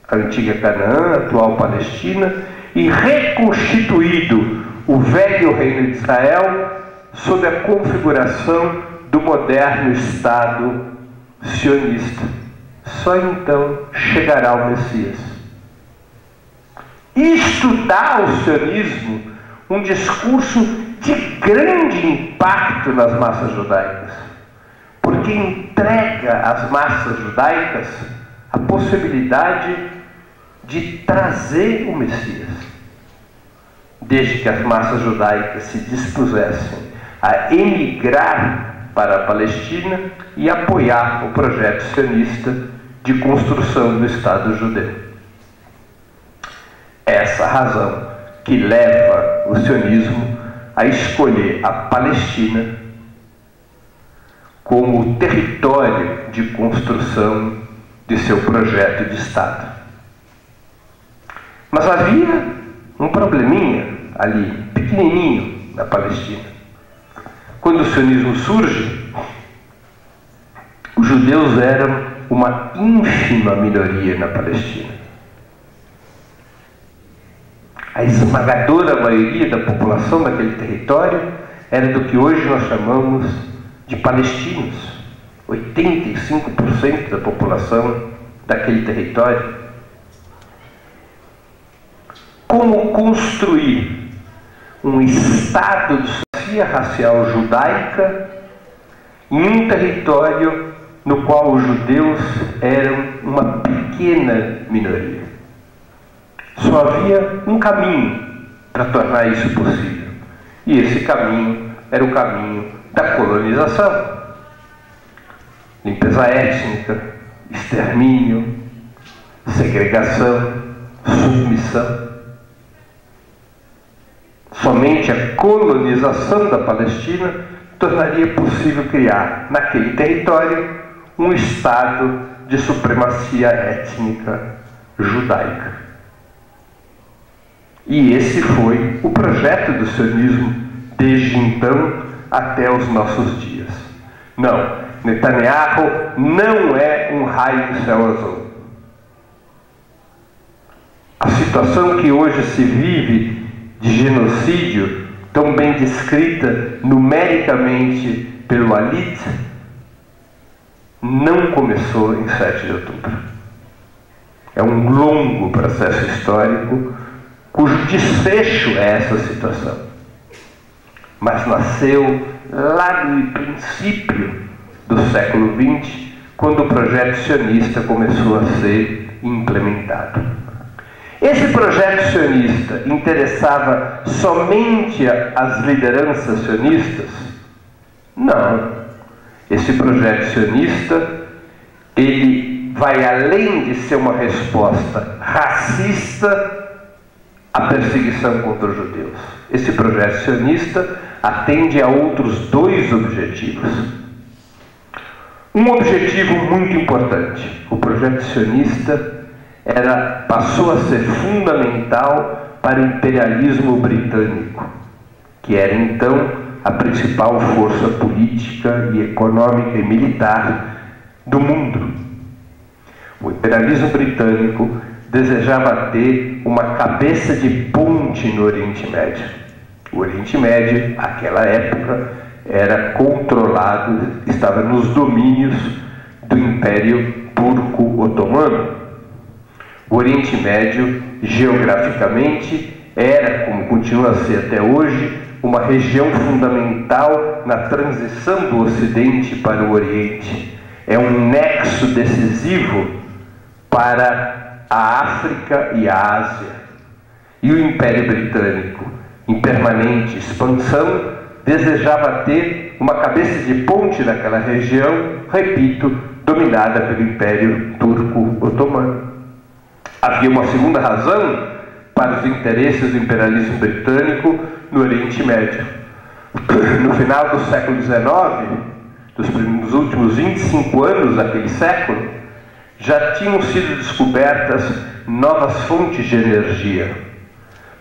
a antiga Canaã, a atual Palestina, e reconstituído o velho reino de Israel sob a configuração do moderno Estado sionista. Só então chegará o Messias. Isto dá ao sionismo um discurso de grande impacto nas massas judaicas, porque entrega às massas judaicas a possibilidade de trazer o Messias, desde que as massas judaicas se dispusessem a emigrar para a Palestina e apoiar o projeto sionista de construção do Estado judeu. Essa razão que leva o sionismo a escolher a Palestina como território de construção de seu projeto de Estado. Mas havia um probleminha ali, pequenininho, na Palestina. Quando o sionismo surge, os judeus eram uma ínfima minoria na Palestina. A esmagadora maioria da população daquele território era do que hoje nós chamamos de palestinos. 85% da população daquele território. Como construir um estado de supremacia racial judaica em um território no qual os judeus eram uma pequena minoria? Só havia um caminho para tornar isso possível. E esse caminho era o caminho da colonização. Limpeza étnica, extermínio, segregação, submissão. Somente a colonização da Palestina tornaria possível criar, naquele território, um estado de supremacia étnica judaica. E esse foi o projeto do sionismo desde então até os nossos dias. Não, Netanyahu não é um raio do céu azul. A situação que hoje se vive de genocídio, tão bem descrita numericamente pelo Alit, não começou em 7 de outubro. É um longo processo histórico cujo desfecho é essa situação. Mas nasceu lá no princípio do século XX, quando o projeto sionista começou a ser implementado. Esse projeto sionista interessava somente as lideranças sionistas? Não. Esse projeto sionista, ele vai além de ser uma resposta racista à perseguição contra os judeus. Esse projeto sionista atende a outros 2 objetivos. Um objetivo muito importante. O projeto sionista passou a ser fundamental para o imperialismo britânico, que era então a principal força política e econômica e militar do mundo. O imperialismo britânico desejava ter uma cabeça de ponte no Oriente Médio. O Oriente Médio, naquela época, era controlado, estava nos domínios do Império Turco-Otomano. O Oriente Médio, geograficamente, era, como continua a ser até hoje, uma região fundamental na transição do Ocidente para o Oriente. É um nexo decisivo para a África e a Ásia. E o Império Britânico, em permanente expansão, desejava ter uma cabeça de ponte naquela região, repito, dominada pelo Império Turco-Otomano. Havia uma segunda razão para os interesses do imperialismo britânico no Oriente Médio. No final do século XIX, dos últimos 25 anos daquele século, já tinham sido descobertas novas fontes de energia,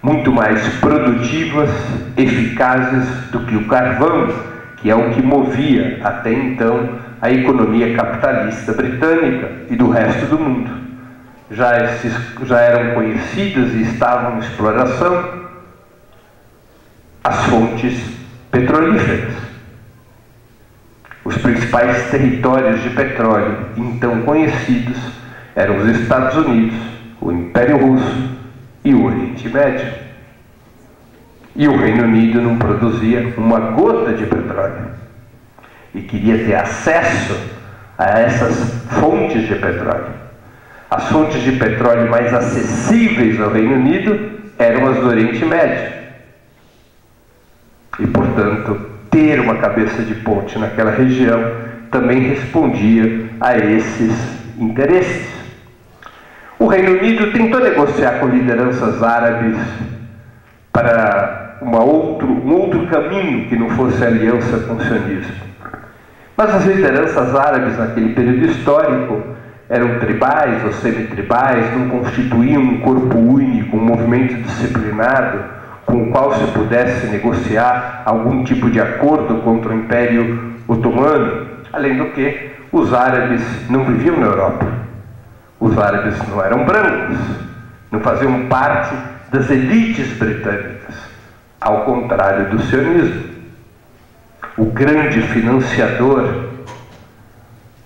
muito mais produtivas, eficazes do que o carvão, que é o que movia até então a economia capitalista britânica e do resto do mundo. Já eram conhecidas e estavam em exploração as fontes petrolíferas. Os principais territórios de petróleo então conhecidos eram os Estados Unidos, o Império Russo e o Oriente Médio. E o Reino Unido não produzia uma gota de petróleo e queria ter acesso a essas fontes de petróleo. As fontes de petróleo mais acessíveis ao Reino Unido eram as do Oriente Médio. E, portanto, ter uma cabeça de ponte naquela região também respondia a esses interesses. O Reino Unido tentou negociar com lideranças árabes para um outro caminho que não fosse a aliança com o sionismo. Mas as lideranças árabes naquele período histórico eram tribais ou semi-tribais, não constituíam um corpo único, um movimento disciplinado com o qual se pudesse negociar algum tipo de acordo contra o Império Otomano. Além do que, os árabes não viviam na Europa. Os árabes não eram brancos, não faziam parte das elites britânicas, ao contrário do sionismo. O grande financiador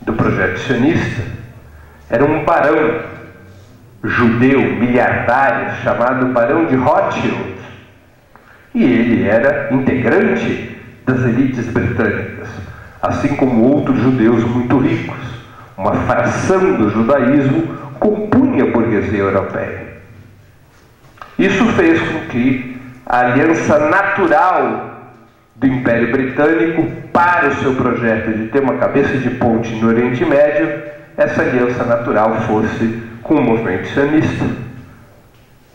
do projeto sionista era um barão judeu miliardário chamado Barão de Rothschild, e ele era integrante das elites britânicas, assim como outros judeus muito ricos. Uma fração do judaísmo compunha a burguesia europeia. Isso fez com que a aliança natural do Império Britânico para o seu projeto de ter uma cabeça de ponte no Oriente Médio, essa aliança natural fosse com o movimento sionista.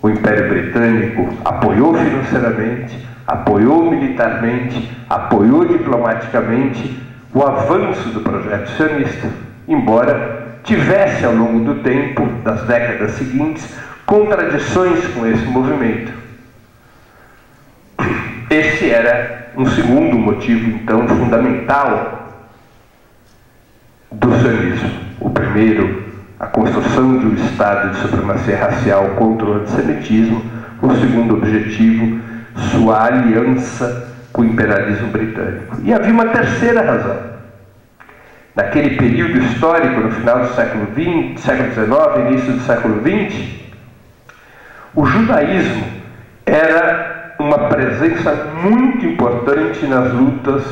O Império Britânico apoiou financeiramente, apoiou militarmente, apoiou diplomaticamente o avanço do projeto sionista, embora tivesse ao longo do tempo, das décadas seguintes, contradições com esse movimento. Esse era um segundo motivo, então, fundamental do sionismo. O primeiro, a construção de um Estado de supremacia racial contra o antissemitismo. O segundo objetivo, sua aliança com o imperialismo britânico. E havia uma terceira razão. Naquele período histórico, no final do século XIX, início do século XX, o judaísmo era uma presença muito importante nas lutas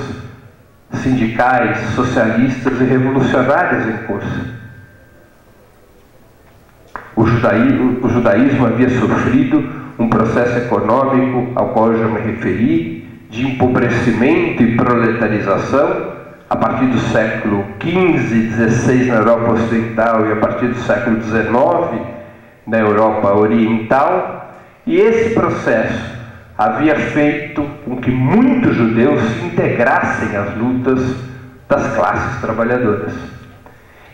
sindicais, socialistas e revolucionárias em curso. O judaísmo havia sofrido um processo econômico ao qual eu já me referi, de empobrecimento e proletarização, a partir do século XV e XVI na Europa Ocidental e a partir do século XIX na Europa Oriental, e esse processo havia feito com que muitos judeus se integrassem às lutas das classes trabalhadoras.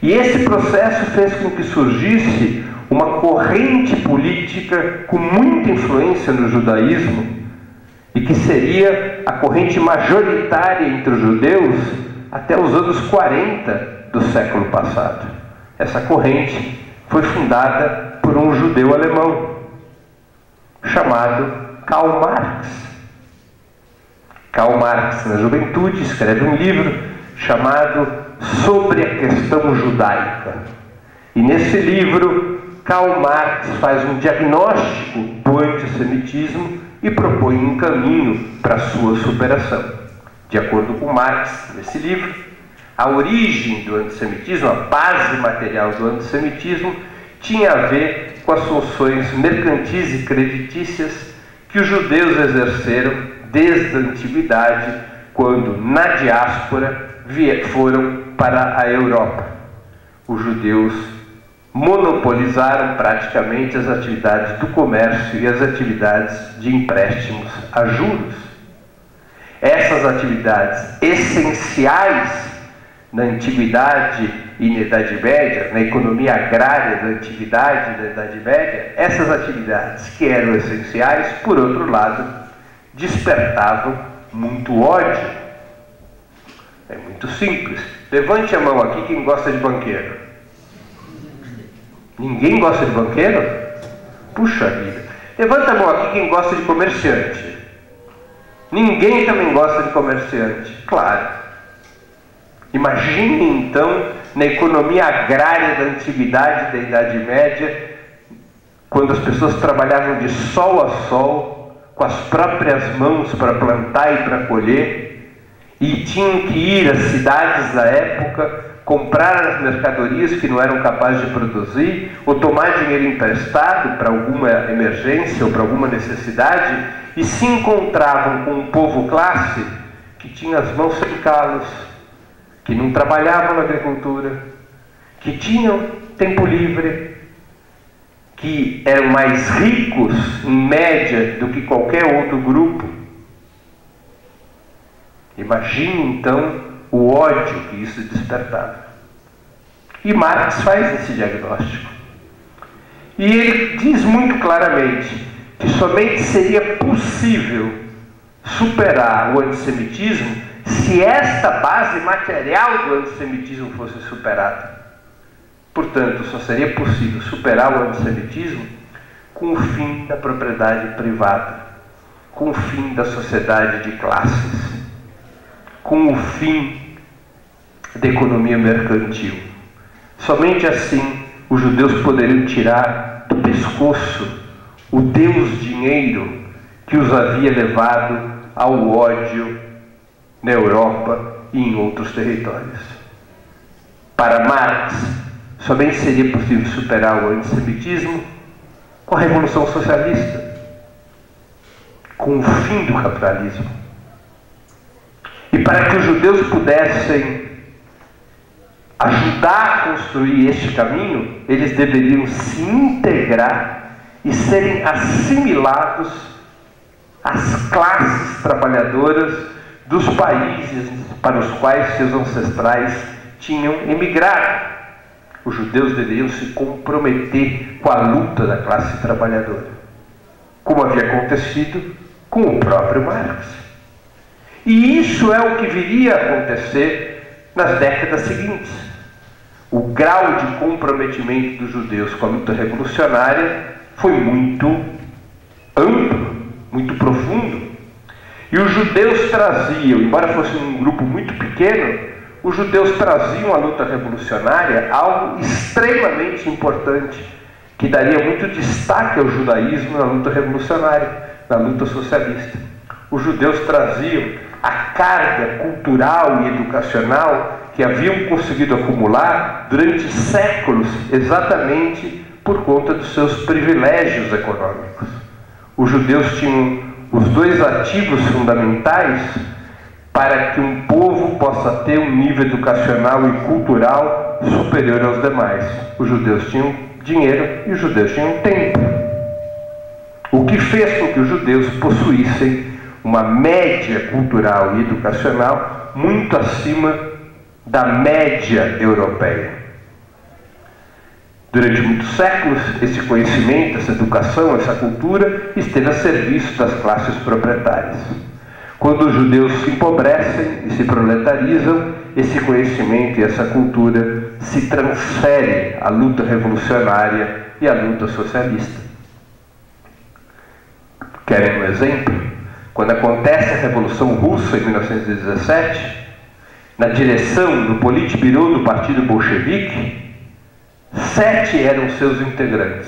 E esse processo fez com que surgisse uma corrente política com muita influência no judaísmo e que seria a corrente majoritária entre os judeus até os anos 40 do século passado. Essa corrente foi fundada por um judeu alemão chamado Karl Marx. Karl Marx, na juventude, escreve um livro chamado Sobre a Questão Judaica. E nesse livro, Karl Marx faz um diagnóstico do antissemitismo e propõe um caminho para a sua superação. De acordo com Marx, nesse livro, a origem do antissemitismo, a base material do antissemitismo, tinha a ver com as funções mercantis e creditícias que os judeus exerceram desde a antiguidade, quando na diáspora foram para a Europa. Os judeus monopolizaram praticamente as atividades do comércio e as atividades de empréstimos a juros. Essas atividades essenciais na Antiguidade e na Idade Média, na economia agrária da Antiguidade e da Idade Média, essas atividades que eram essenciais, por outro lado, despertavam muito ódio. É muito simples. Levante a mão aqui quem gosta de banqueiro. Ninguém gosta de banqueiro? Puxa vida. Levanta a mão aqui quem gosta de comerciante. Ninguém também gosta de comerciante. Claro. Imagine então na economia agrária da Antiguidade e da Idade Média, quando as pessoas trabalhavam de sol a sol, com as próprias mãos para plantar e para colher, e tinham que ir às cidades da época, comprar as mercadorias que não eram capazes de produzir, ou tomar dinheiro emprestado para alguma emergência ou para alguma necessidade, e se encontravam com um povo classe que tinha as mãos sem calos, que não trabalhavam na agricultura, que tinham tempo livre, que eram mais ricos, em média, do que qualquer outro grupo. Imagine, então, o ódio que isso despertava. E Marx faz esse diagnóstico. E ele diz muito claramente que somente seria possível superar o antissemitismo se esta base material do antissemitismo fosse superada. Portanto, só seria possível superar o antissemitismo com o fim da propriedade privada, com o fim da sociedade de classes, com o fim da economia mercantil. Somente assim os judeus poderiam tirar do pescoço o Deus dinheiro que os havia levado ao ódio na Europa e em outros territórios. Para Marx, somente seria possível superar o antissemitismo com a Revolução Socialista, com o fim do capitalismo. E para que os judeus pudessem ajudar a construir este caminho, eles deveriam se integrar e serem assimilados às classes trabalhadoras dos países para os quais seus ancestrais tinham emigrado. Os judeus deveriam se comprometer com a luta da classe trabalhadora, como havia acontecido com o próprio Marx. E isso é o que viria a acontecer nas décadas seguintes. O grau de comprometimento dos judeus com a luta revolucionária foi muito amplo, muito profundo. E os judeus traziam, embora fosse um grupo muito pequeno, os judeus traziam à luta revolucionária algo extremamente importante, que daria muito destaque ao judaísmo na luta revolucionária, na luta socialista. Os judeus traziam a carga cultural e educacional que haviam conseguido acumular durante séculos, exatamente por conta dos seus privilégios econômicos. Os judeus tinham os dois ativos fundamentais para que um povo possa ter um nível educacional e cultural superior aos demais. Os judeus tinham dinheiro e os judeus tinham tempo. O que fez com que os judeus possuíssem uma média cultural e educacional muito acima da média europeia. Durante muitos séculos, esse conhecimento, essa educação, essa cultura esteve a serviço das classes proprietárias. Quando os judeus se empobrecem e se proletarizam, esse conhecimento e essa cultura se transferem à luta revolucionária e à luta socialista. Querem um exemplo? Quando acontece a Revolução Russa em 1917, na direção do Politburo do Partido Bolchevique, 7 eram seus integrantes.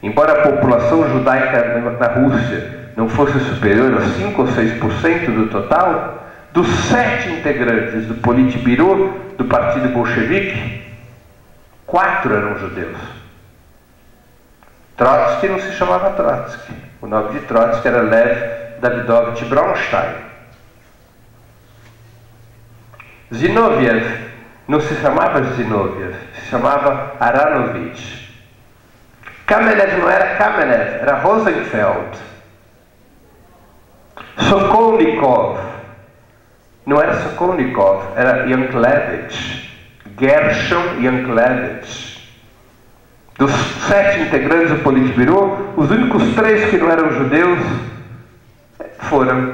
Embora a população judaica na Rússia não fosse superior a 5 ou 6% do total, dos 7 integrantes do Politburo do Partido Bolchevique, 4 eram judeus. Trotsky não se chamava Trotsky. O nome de Trotsky era Lev Davidovich Bronstein. Zinoviev não se chamava Zinoviev, se chamava Aronovich. Kamenev não era Kamenev, era Rosenfeld. Sokolnikov não era Sokolnikov, era Yankelevich. Gershon Yankelevich. Dos 7 integrantes do Politburo, os únicos 3 que não eram judeus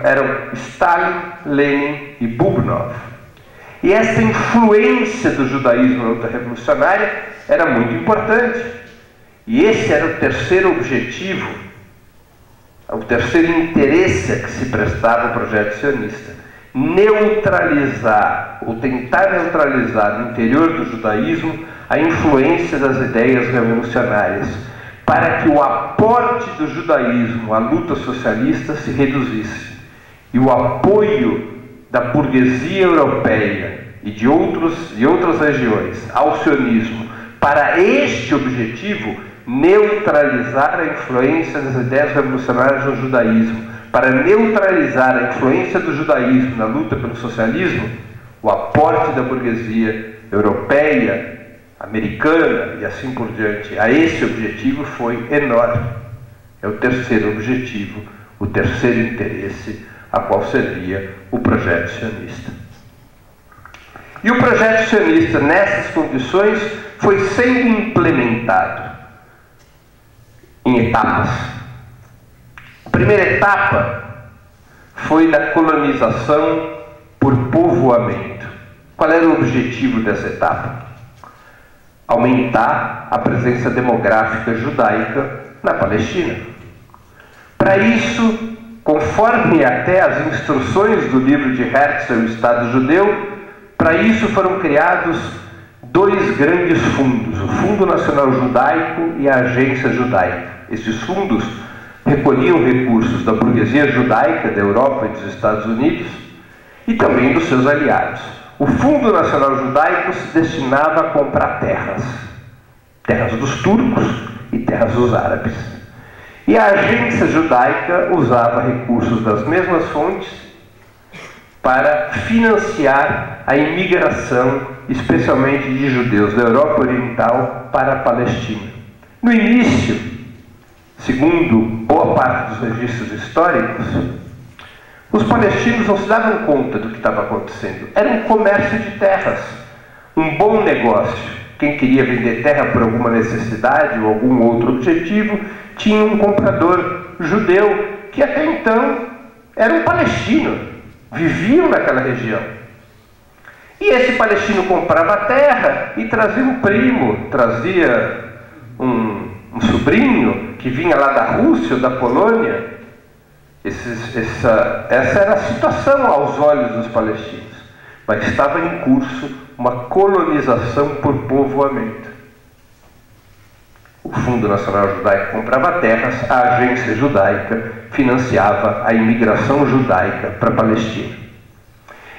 eram Stalin, Lenin e Bubnov. E essa influência do judaísmo na luta revolucionária era muito importante. E esse era o terceiro objetivo, o terceiro interesse a que se prestava o projeto sionista. Neutralizar, ou tentar neutralizar no interior do judaísmo a influência das ideias revolucionárias, para que o aporte do judaísmo à luta socialista se reduzisse e o apoio da burguesia europeia e de outras regiões ao sionismo para este objetivo, neutralizar a influência das ideias revolucionárias no judaísmo, para neutralizar a influência do judaísmo na luta pelo socialismo, o aporte da burguesia europeia americana e assim por diante, a esse objetivo foi enorme. É o terceiro objetivo, o terceiro interesse a qual servia o projeto sionista. E o projeto sionista, nessas condições, foi sendo implementado em etapas. A primeira etapa foi da colonização por povoamento. Qual era o objetivo dessa etapa? Aumentar a presença demográfica judaica na Palestina. Para isso, conforme até as instruções do livro de Herzl, o Estado Judeu, para isso foram criados dois grandes fundos, o Fundo Nacional Judaico e a Agência Judaica. Esses fundos recolhiam recursos da burguesia judaica da Europa e dos Estados Unidos e também dos seus aliados. O Fundo Nacional Judaico se destinava a comprar terras, terras dos turcos e terras dos árabes. E a Agência Judaica usava recursos das mesmas fontes para financiar a imigração, especialmente de judeus da Europa Oriental para a Palestina. No início, segundo boa parte dos registros históricos, os palestinos não se davam conta do que estava acontecendo. Era um comércio de terras, um bom negócio. Quem queria vender terra por alguma necessidade ou algum outro objetivo, tinha um comprador judeu, que até então era um palestino, viviam naquela região. E esse palestino comprava a terra e trazia um primo, trazia um sobrinho que vinha lá da Rússia ou da Polônia. Essa era a situação aos olhos dos palestinos. Mas estava em curso uma colonização por povoamento. O Fundo Nacional Judaico comprava terras, a Agência Judaica financiava a imigração judaica para a Palestina.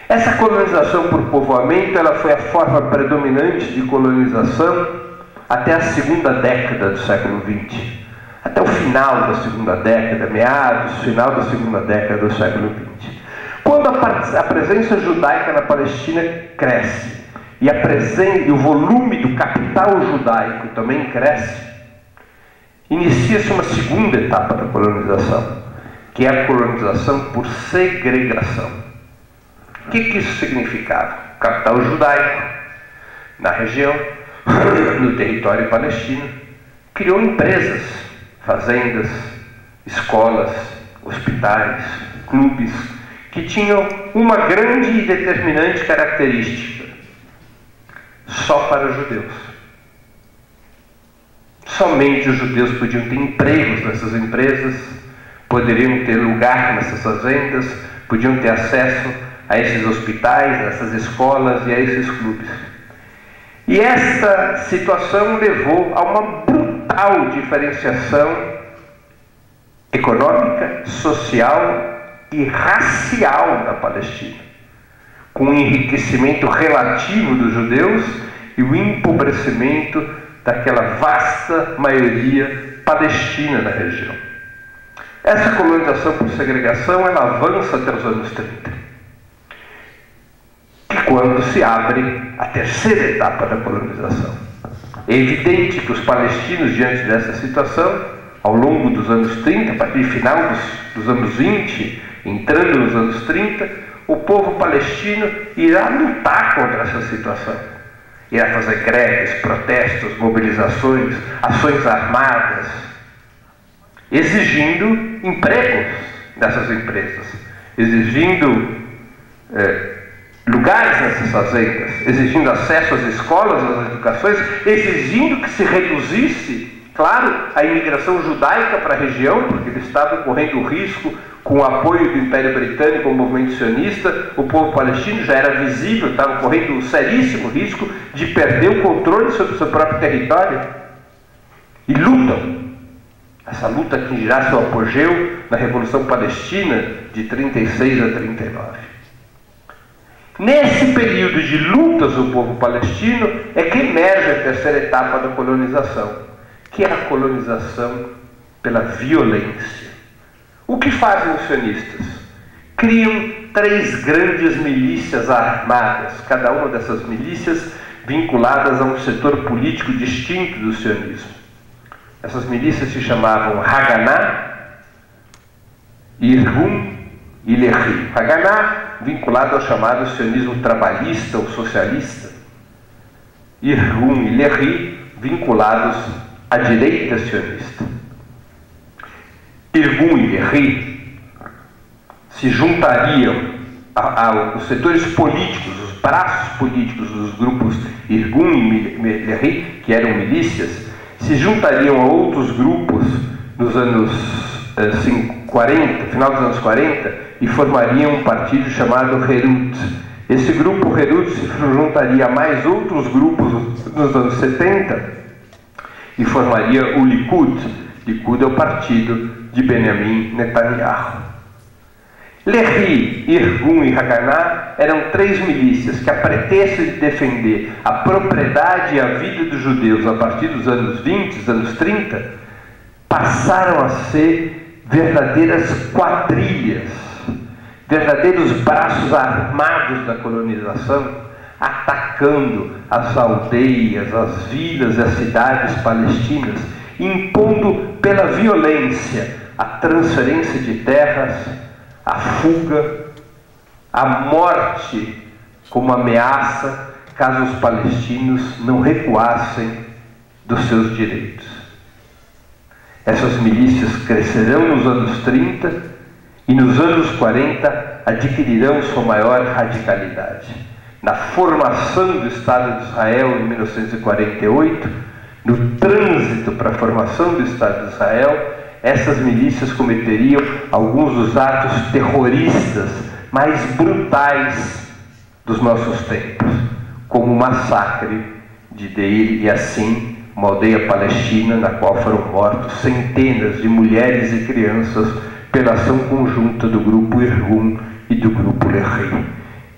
Essa colonização por povoamento, ela foi a forma predominante de colonização até a segunda década do século XX. Até o final da segunda década, meados, final da segunda década do século XX. Quando a presença judaica na Palestina cresce e o volume do capital judaico também cresce, inicia-se uma segunda etapa da colonização, que é a colonização por segregação. O que isso significava? O capital judaico na região, no território palestino, criou empresas, fazendas, escolas, hospitais, clubes, que tinham uma grande e determinante característica: só para os judeus. Somente os judeus podiam ter empregos nessas empresas, poderiam ter lugar nessas fazendas, podiam ter acesso a esses hospitais, a essas escolas e a esses clubes. E essa situação levou a uma brutal diferenciação econômica, social e racial da Palestina, com o enriquecimento relativo dos judeus e o empobrecimento daquela vasta maioria palestina na região. Essa colonização por segregação, ela avança até os anos 30, que quando se abre a terceira etapa da colonização. É evidente que os palestinos, diante dessa situação, ao longo dos anos 30, a partir do final dos anos 20, entrando nos anos 30, o povo palestino irá lutar contra essa situação. Irá fazer greves, protestos, mobilizações, ações armadas, exigindo empregos nessas empresas, exigindo lugares nessas fazendas, exigindo acesso às escolas, às educações, exigindo que se reduzisse, claro, a imigração judaica para a região, porque eles estavam correndo risco, com o apoio do Império Britânico ao movimento sionista. O povo palestino já era visível, estava correndo um seríssimo risco de perder o controle sobre o seu próprio território. E lutam. Essa luta atingirá seu apogeu na Revolução Palestina de 36 a 39. Nesse período de lutas do povo palestino é que emerge a terceira etapa da colonização, que é a colonização pela violência. O que fazem os sionistas? Criam 3 grandes milícias armadas, cada uma dessas milícias vinculadas a um setor político distinto do sionismo. Essas milícias se chamavam Haganah, Irgun e Lehi. Haganah, vinculado ao chamado sionismo trabalhista ou socialista. Irgun e Lehi, vinculados à direita sionista. Irgun e Lehi se juntariam aos setores políticos, os braços políticos dos grupos Irgun e Lehi, que eram milícias, se juntariam a outros grupos nos anos 40, final dos anos 40, e formariam um partido chamado Herut. Esse grupo Herut se juntaria a mais outros grupos nos anos 70 e formaria o Likud. Likud é o partido de Benjamin Netanyahu. Lehi, Irgun e Haganah eram três milícias que, a pretexto de defender a propriedade e a vida dos judeus a partir dos anos 20, dos anos 30, passaram a ser verdadeiras quadrilhas, verdadeiros braços armados da colonização, atacando as aldeias, as vilas e as cidades palestinas, impondo pela violência a transferência de terras, a fuga, a morte como ameaça caso os palestinos não recuassem dos seus direitos. Essas milícias crescerão nos anos 30 e nos anos 40 adquirirão sua maior radicalidade. Na formação do Estado de Israel em 1948, no trânsito para a formação do Estado de Israel, essas milícias cometeriam alguns dos atos terroristas mais brutais dos nossos tempos, como o massacre de Deir Yassin, uma aldeia palestina na qual foram mortos centenas de mulheres e crianças pela ação conjunta do grupo Irgun e do grupo Lehi.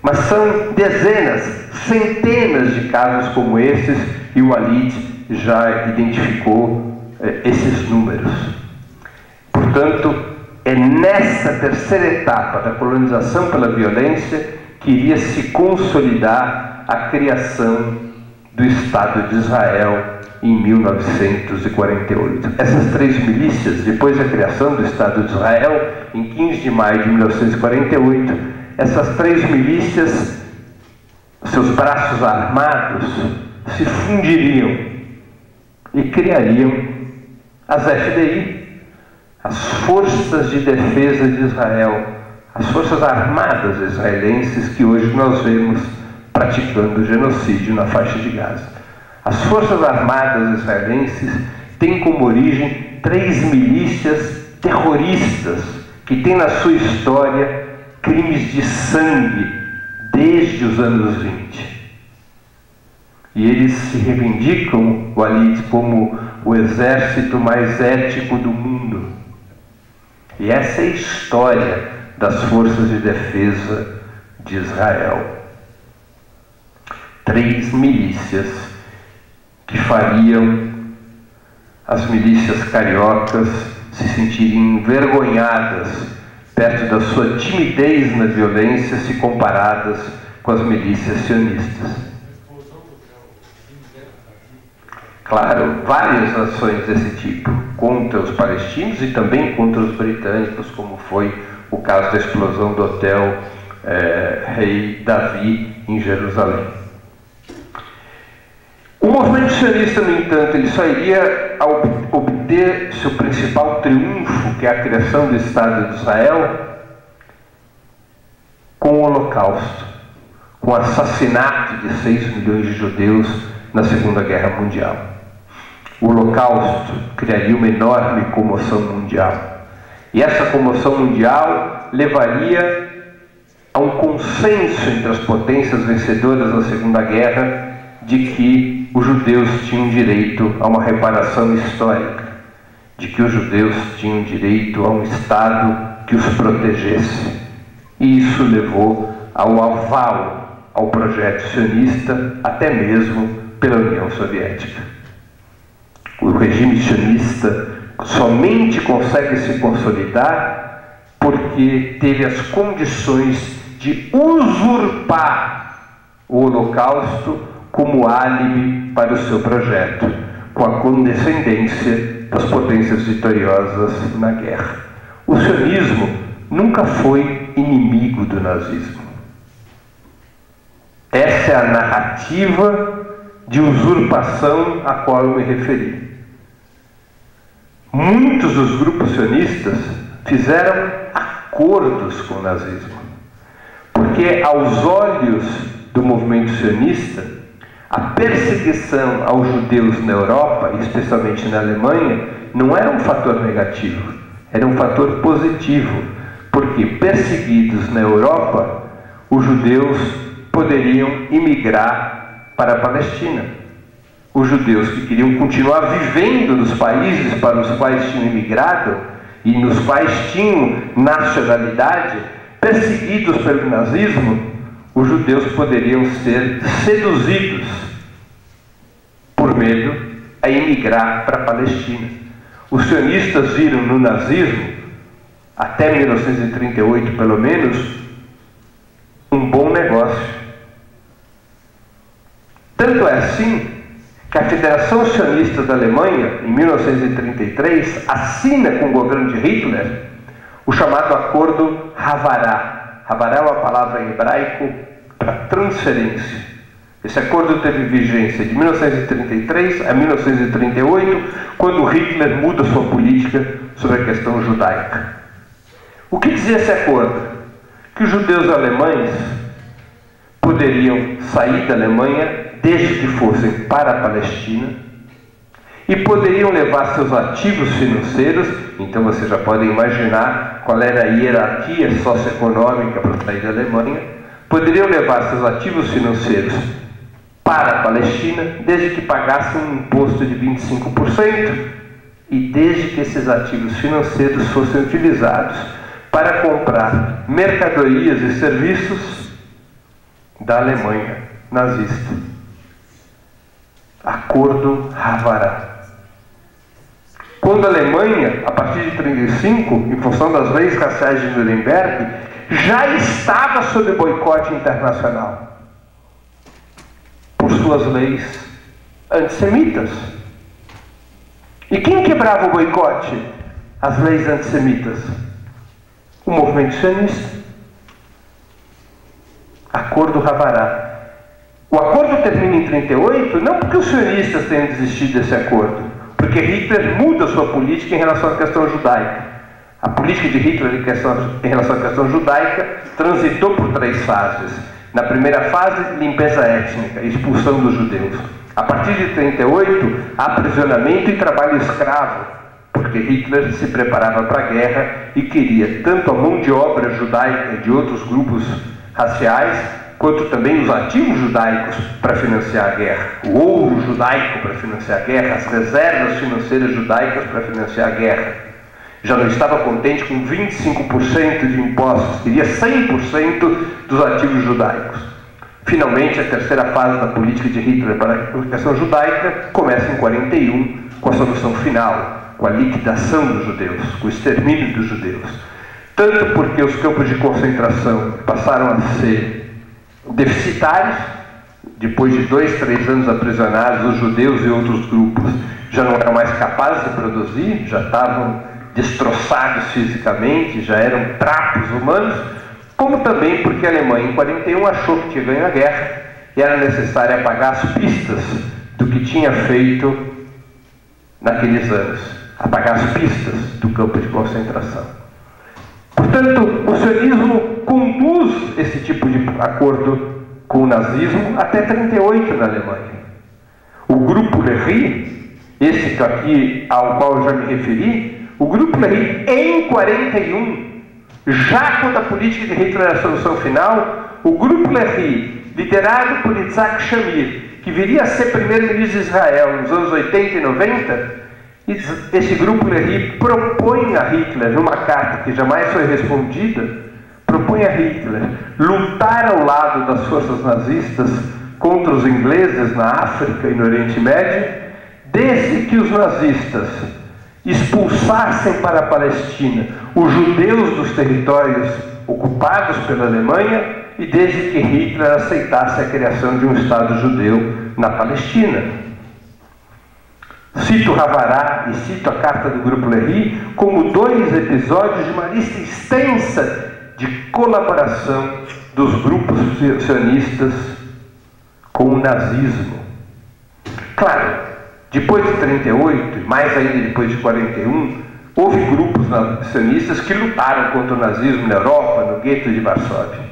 Mas são dezenas, centenas de casos como esses, e o Walid já identificou esses números. Portanto, é nessa terceira etapa da colonização pela violência que iria se consolidar a criação do Estado de Israel em 1948. Essas três milícias, depois da criação do Estado de Israel, em 15 de maio de 1948, essas três milícias, seus braços armados, se fundiriam e criariam as FDI, as Forças de Defesa de Israel, as Forças Armadas israelenses que hoje nós vemos praticando genocídio na faixa de Gaza. As Forças Armadas israelenses têm como origem três milícias terroristas que têm na sua história crimes de sangue desde os anos 20. E eles se reivindicam, Walid, como o exército mais ético do mundo. E essa é a história das Forças de Defesa de Israel. Três milícias que fariam as milícias cariocas se sentirem envergonhadas perto da sua timidez na violência se comparadas com as milícias sionistas. Claro, várias ações desse tipo, contra os palestinos e também contra os britânicos, como foi o caso da explosão do hotel Rei Davi em Jerusalém. O movimento sionista, no entanto, ele só iria obter seu principal triunfo, que é a criação do Estado de Israel, com o Holocausto, com o assassinato de 6 milhões de judeus na Segunda Guerra Mundial. O Holocausto criaria uma enorme comoção mundial. E essa comoção mundial levaria a um consenso entre as potências vencedoras da Segunda Guerra de que os judeus tinham direito a uma reparação histórica, de que os judeus tinham direito a um Estado que os protegesse. E isso levou ao aval ao projeto sionista, até mesmo pela União Soviética. O regime sionista somente consegue se consolidar porque teve as condições de usurpar o Holocausto como álibi para o seu projeto, com a condescendência das potências vitoriosas na guerra. O sionismo nunca foi inimigo do nazismo. Essa é a narrativa de usurpação a qual eu me referi. Muitos dos grupos sionistas fizeram acordos com o nazismo, porque aos olhos do movimento sionista, a perseguição aos judeus na Europa, especialmente na Alemanha, não era um fator negativo, era um fator positivo, porque perseguidos na Europa, os judeus poderiam imigrar para a Palestina. Os judeus que queriam continuar vivendo nos países para os quais tinham imigrado e nos quais tinham nacionalidade, perseguidos pelo nazismo, os judeus poderiam ser seduzidos por medo a emigrar para a Palestina. Os sionistas viram no nazismo, até 1938 pelo menos, um bom negócio. Tanto é assim que a Federação Sionista da Alemanha, em 1933, assina com o governo de Hitler o chamado Acordo Havará. Havará é uma palavra em hebraico para transferência. Esse acordo teve vigência de 1933 a 1938, quando Hitler muda sua política sobre a questão judaica. O que dizia esse acordo? Que os judeus alemães poderiam sair da Alemanha desde que fossem para a Palestina e poderiam levar seus ativos financeiros. Então vocês já podem imaginar qual era a hierarquia socioeconômica para sair da Alemanha. Poderiam levar seus ativos financeiros para a Palestina desde que pagassem um imposto de 25% e desde que esses ativos financeiros fossem utilizados para comprar mercadorias e serviços da Alemanha nazista. Acordo Havará. Quando a Alemanha, a partir de 1935, em função das leis raciais de Nuremberg, já estava sob boicote internacional por suas leis antissemitas. E quem quebrava o boicote? As leis antissemitas. O movimento sionista. Acordo Havará. O acordo termina em 1938, não porque os sionistas tenham desistido desse acordo, porque Hitler muda sua política em relação à questão judaica. A política de Hitler em relação à questão judaica transitou por 3 fases. Na primeira fase, limpeza étnica, expulsão dos judeus. A partir de 1938, aprisionamento e trabalho escravo, porque Hitler se preparava para a guerra e queria tanto a mão de obra judaica de outros grupos raciais, quanto também os ativos judaicos para financiar a guerra, o ouro judaico para financiar a guerra, as reservas financeiras judaicas para financiar a guerra. Já não estava contente com 25% de impostos, queria 100% dos ativos judaicos. Finalmente, a terceira fase da política de Hitler para a questão judaica começa em 1941, com a solução final, com a liquidação dos judeus, com o extermínio dos judeus. Tanto porque os campos de concentração passaram a ser deficitários, depois de 2, 3 anos aprisionados, os judeus e outros grupos já não eram mais capazes de produzir, já estavam destroçados fisicamente, já eram trapos humanos, como também porque a Alemanha em 1941 achou que tinha ganho a guerra e era necessário apagar as pistas do que tinha feito naqueles anos, apagar as pistas do campo de concentração. Portanto, o sionismo conduz esse tipo de acordo com o nazismo até 1938 na Alemanha. O grupo Lehi, esse aqui ao qual eu já me referi, o grupo Lehi em 1941, já quando a política de Hitler era a solução final, o grupo Lehi, liderado por Yitzhak Shamir, que viria a ser primeiro-ministro de Israel nos anos 80 e 90, esse grupo Lehi propõe a Hitler, numa carta que jamais foi respondida, propõe a Hitler lutar ao lado das forças nazistas contra os ingleses na África e no Oriente Médio, desde que os nazistas expulsassem para a Palestina os judeus dos territórios ocupados pela Alemanha e desde que Hitler aceitasse a criação de um Estado judeu na Palestina. Cito Havará e cito a carta do Grupo Lehi como 2 episódios de uma lista extensa de colaboração dos grupos sionistas com o nazismo. Claro, depois de 38, e mais ainda depois de 41, houve grupos sionistas que lutaram contra o nazismo na Europa, no gueto de Varsóvia.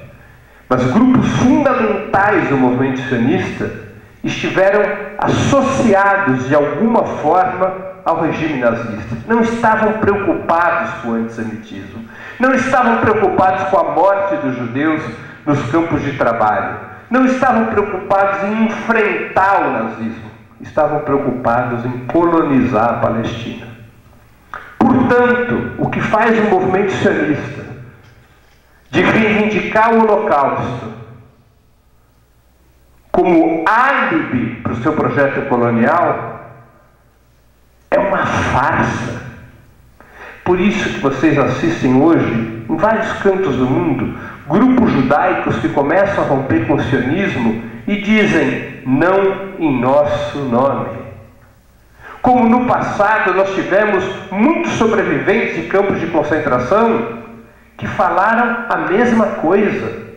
Mas grupos fundamentais do movimento sionista estiveram associados de alguma forma ao regime nazista. Não estavam preocupados com o antissemitismo. Não estavam preocupados com a morte dos judeus nos campos de trabalho. Não estavam preocupados em enfrentar o nazismo. Estavam preocupados em colonizar a Palestina. Portanto, o que faz o movimento sionista de reivindicar o Holocausto como álibi para o seu projeto colonial é uma farsa. Por isso que vocês assistem hoje, em vários cantos do mundo, grupos judaicos que começam a romper com o sionismo e dizem não em nosso nome. Como no passado nós tivemos muitos sobreviventes de campos de concentração que falaram a mesma coisa,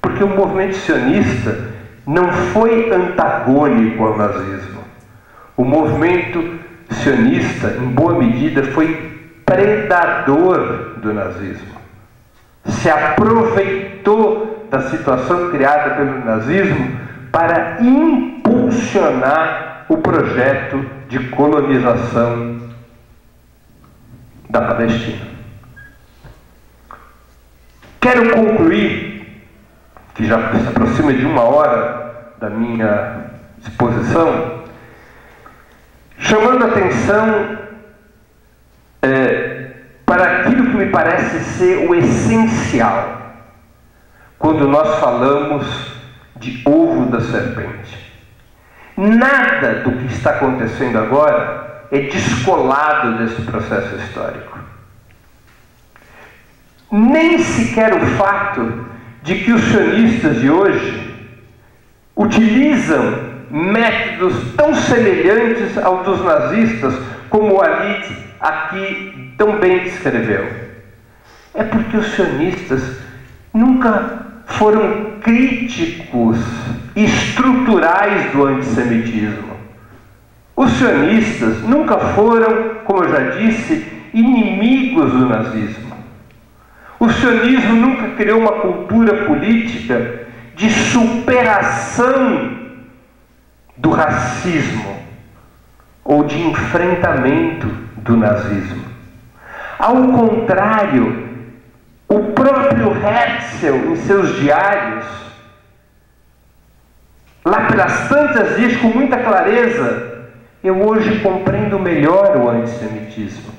porque o movimento sionista não foi antagônico ao nazismo. O movimento sionista, em boa medida, foi predador do nazismo. Se aproveitou da situação criada pelo nazismo para impulsionar o projeto de colonização da Palestina. Quero concluir, que já se aproxima de 1 hora da minha exposição, chamando a atenção para aquilo que me parece ser o essencial quando nós falamos de ovo da serpente. Nada do que está acontecendo agora é descolado desse processo histórico. Nem sequer o fato de que os sionistas de hoje utilizam métodos tão semelhantes aos dos nazistas, como o Alid aqui tão bem descreveu. É porque os sionistas nunca foram críticos estruturais do antissemitismo. Os sionistas nunca foram, como eu já disse, inimigos do nazismo. O sionismo nunca criou uma cultura política de superação do racismo ou de enfrentamento do nazismo. Ao contrário, o próprio Herzl, em seus diários, lá pelas tantas diz com muita clareza: eu hoje compreendo melhor o antissemitismo.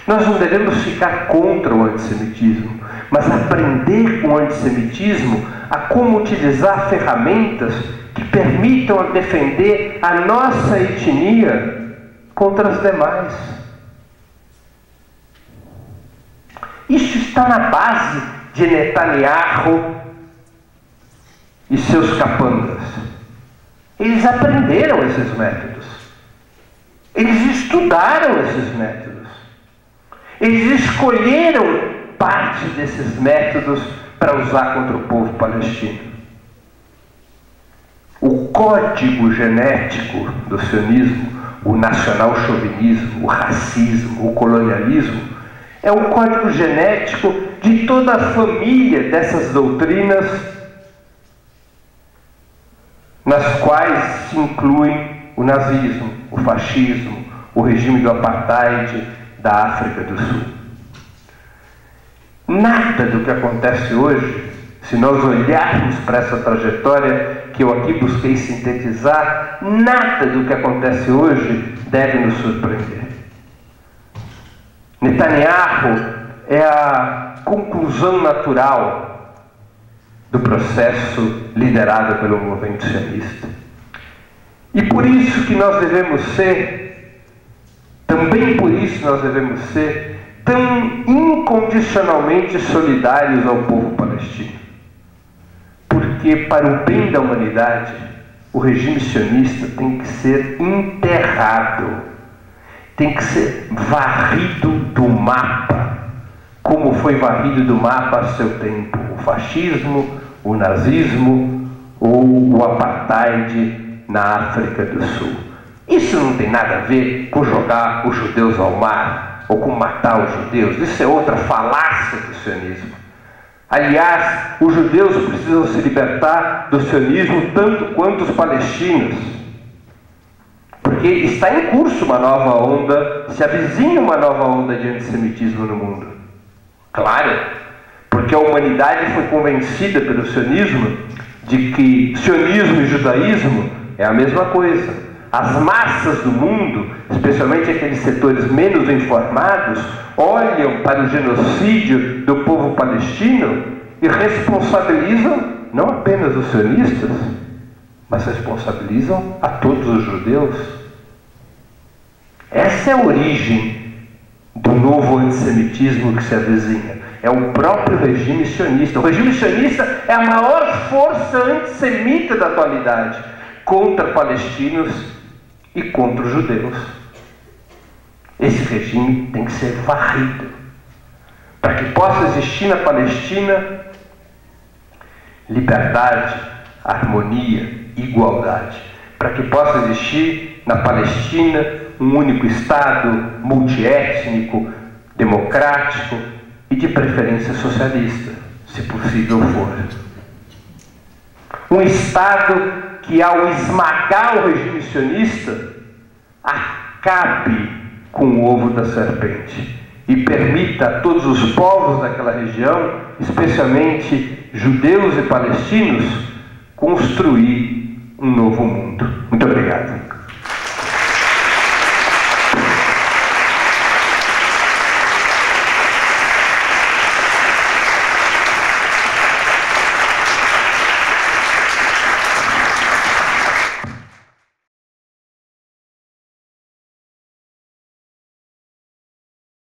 Nós não devemos ficar contra o antissemitismo, mas aprender com o antissemitismo a como utilizar ferramentas que permitam defender a nossa etnia contra as demais. Isso está na base de Netanyahu e seus capangas. Eles aprenderam esses métodos. Eles estudaram esses métodos. Eles escolheram parte desses métodos para usar contra o povo palestino. O código genético do sionismo, o nacional-chauvinismo, o racismo, o colonialismo, é o código genético de toda a família dessas doutrinas, nas quais se incluem o nazismo, o fascismo, o regime do apartheid da África do Sul. Nada do que acontece hoje, se nós olharmos para essa trajetória que eu aqui busquei sintetizar, nada do que acontece hoje deve nos surpreender. Netanyahu é a conclusão natural do processo liderado pelo movimento sionista. E por isso que nós devemos ser, também por isso nós devemos ser tão incondicionalmente solidários ao povo palestino. Porque para o bem da humanidade, o o regime sionista tem que ser enterrado, tem que ser varrido do mapa, como foi varrido do mapa a seu tempo o fascismo, o nazismo ou o apartheid na África do Sul. Isso não tem nada a ver com jogar os judeus ao mar ou com matar os judeus. Isso é outra falácia do sionismo. Aliás, os judeus precisam se libertar do sionismo tanto quanto os palestinos, porque está em curso uma nova onda, se avizinha uma nova onda de antissemitismo no mundo. Claro, porque a humanidade foi convencida pelo sionismo de que sionismo e judaísmo é a mesma coisa. As massas do mundo, especialmente aqueles setores menos informados, olham para o genocídio do povo palestino e responsabilizam não apenas os sionistas, mas responsabilizam a todos os judeus. Essa é a origem do novo antissemitismo que se avizinha. É o próprio regime sionista. O regime sionista é a maior força antissemita da atualidade contra palestinos e contra os judeus. Esse regime tem que ser varrido para que possa existir na Palestina liberdade, harmonia, igualdade. Para que possa existir na Palestina um único Estado multiétnico, democrático e de preferência socialista, se possível for. Um Estado que, ao esmagar o regime sionista, acabe com o ovo da serpente e permita a todos os povos daquela região, especialmente judeus e palestinos, construir um novo mundo. Muito obrigado.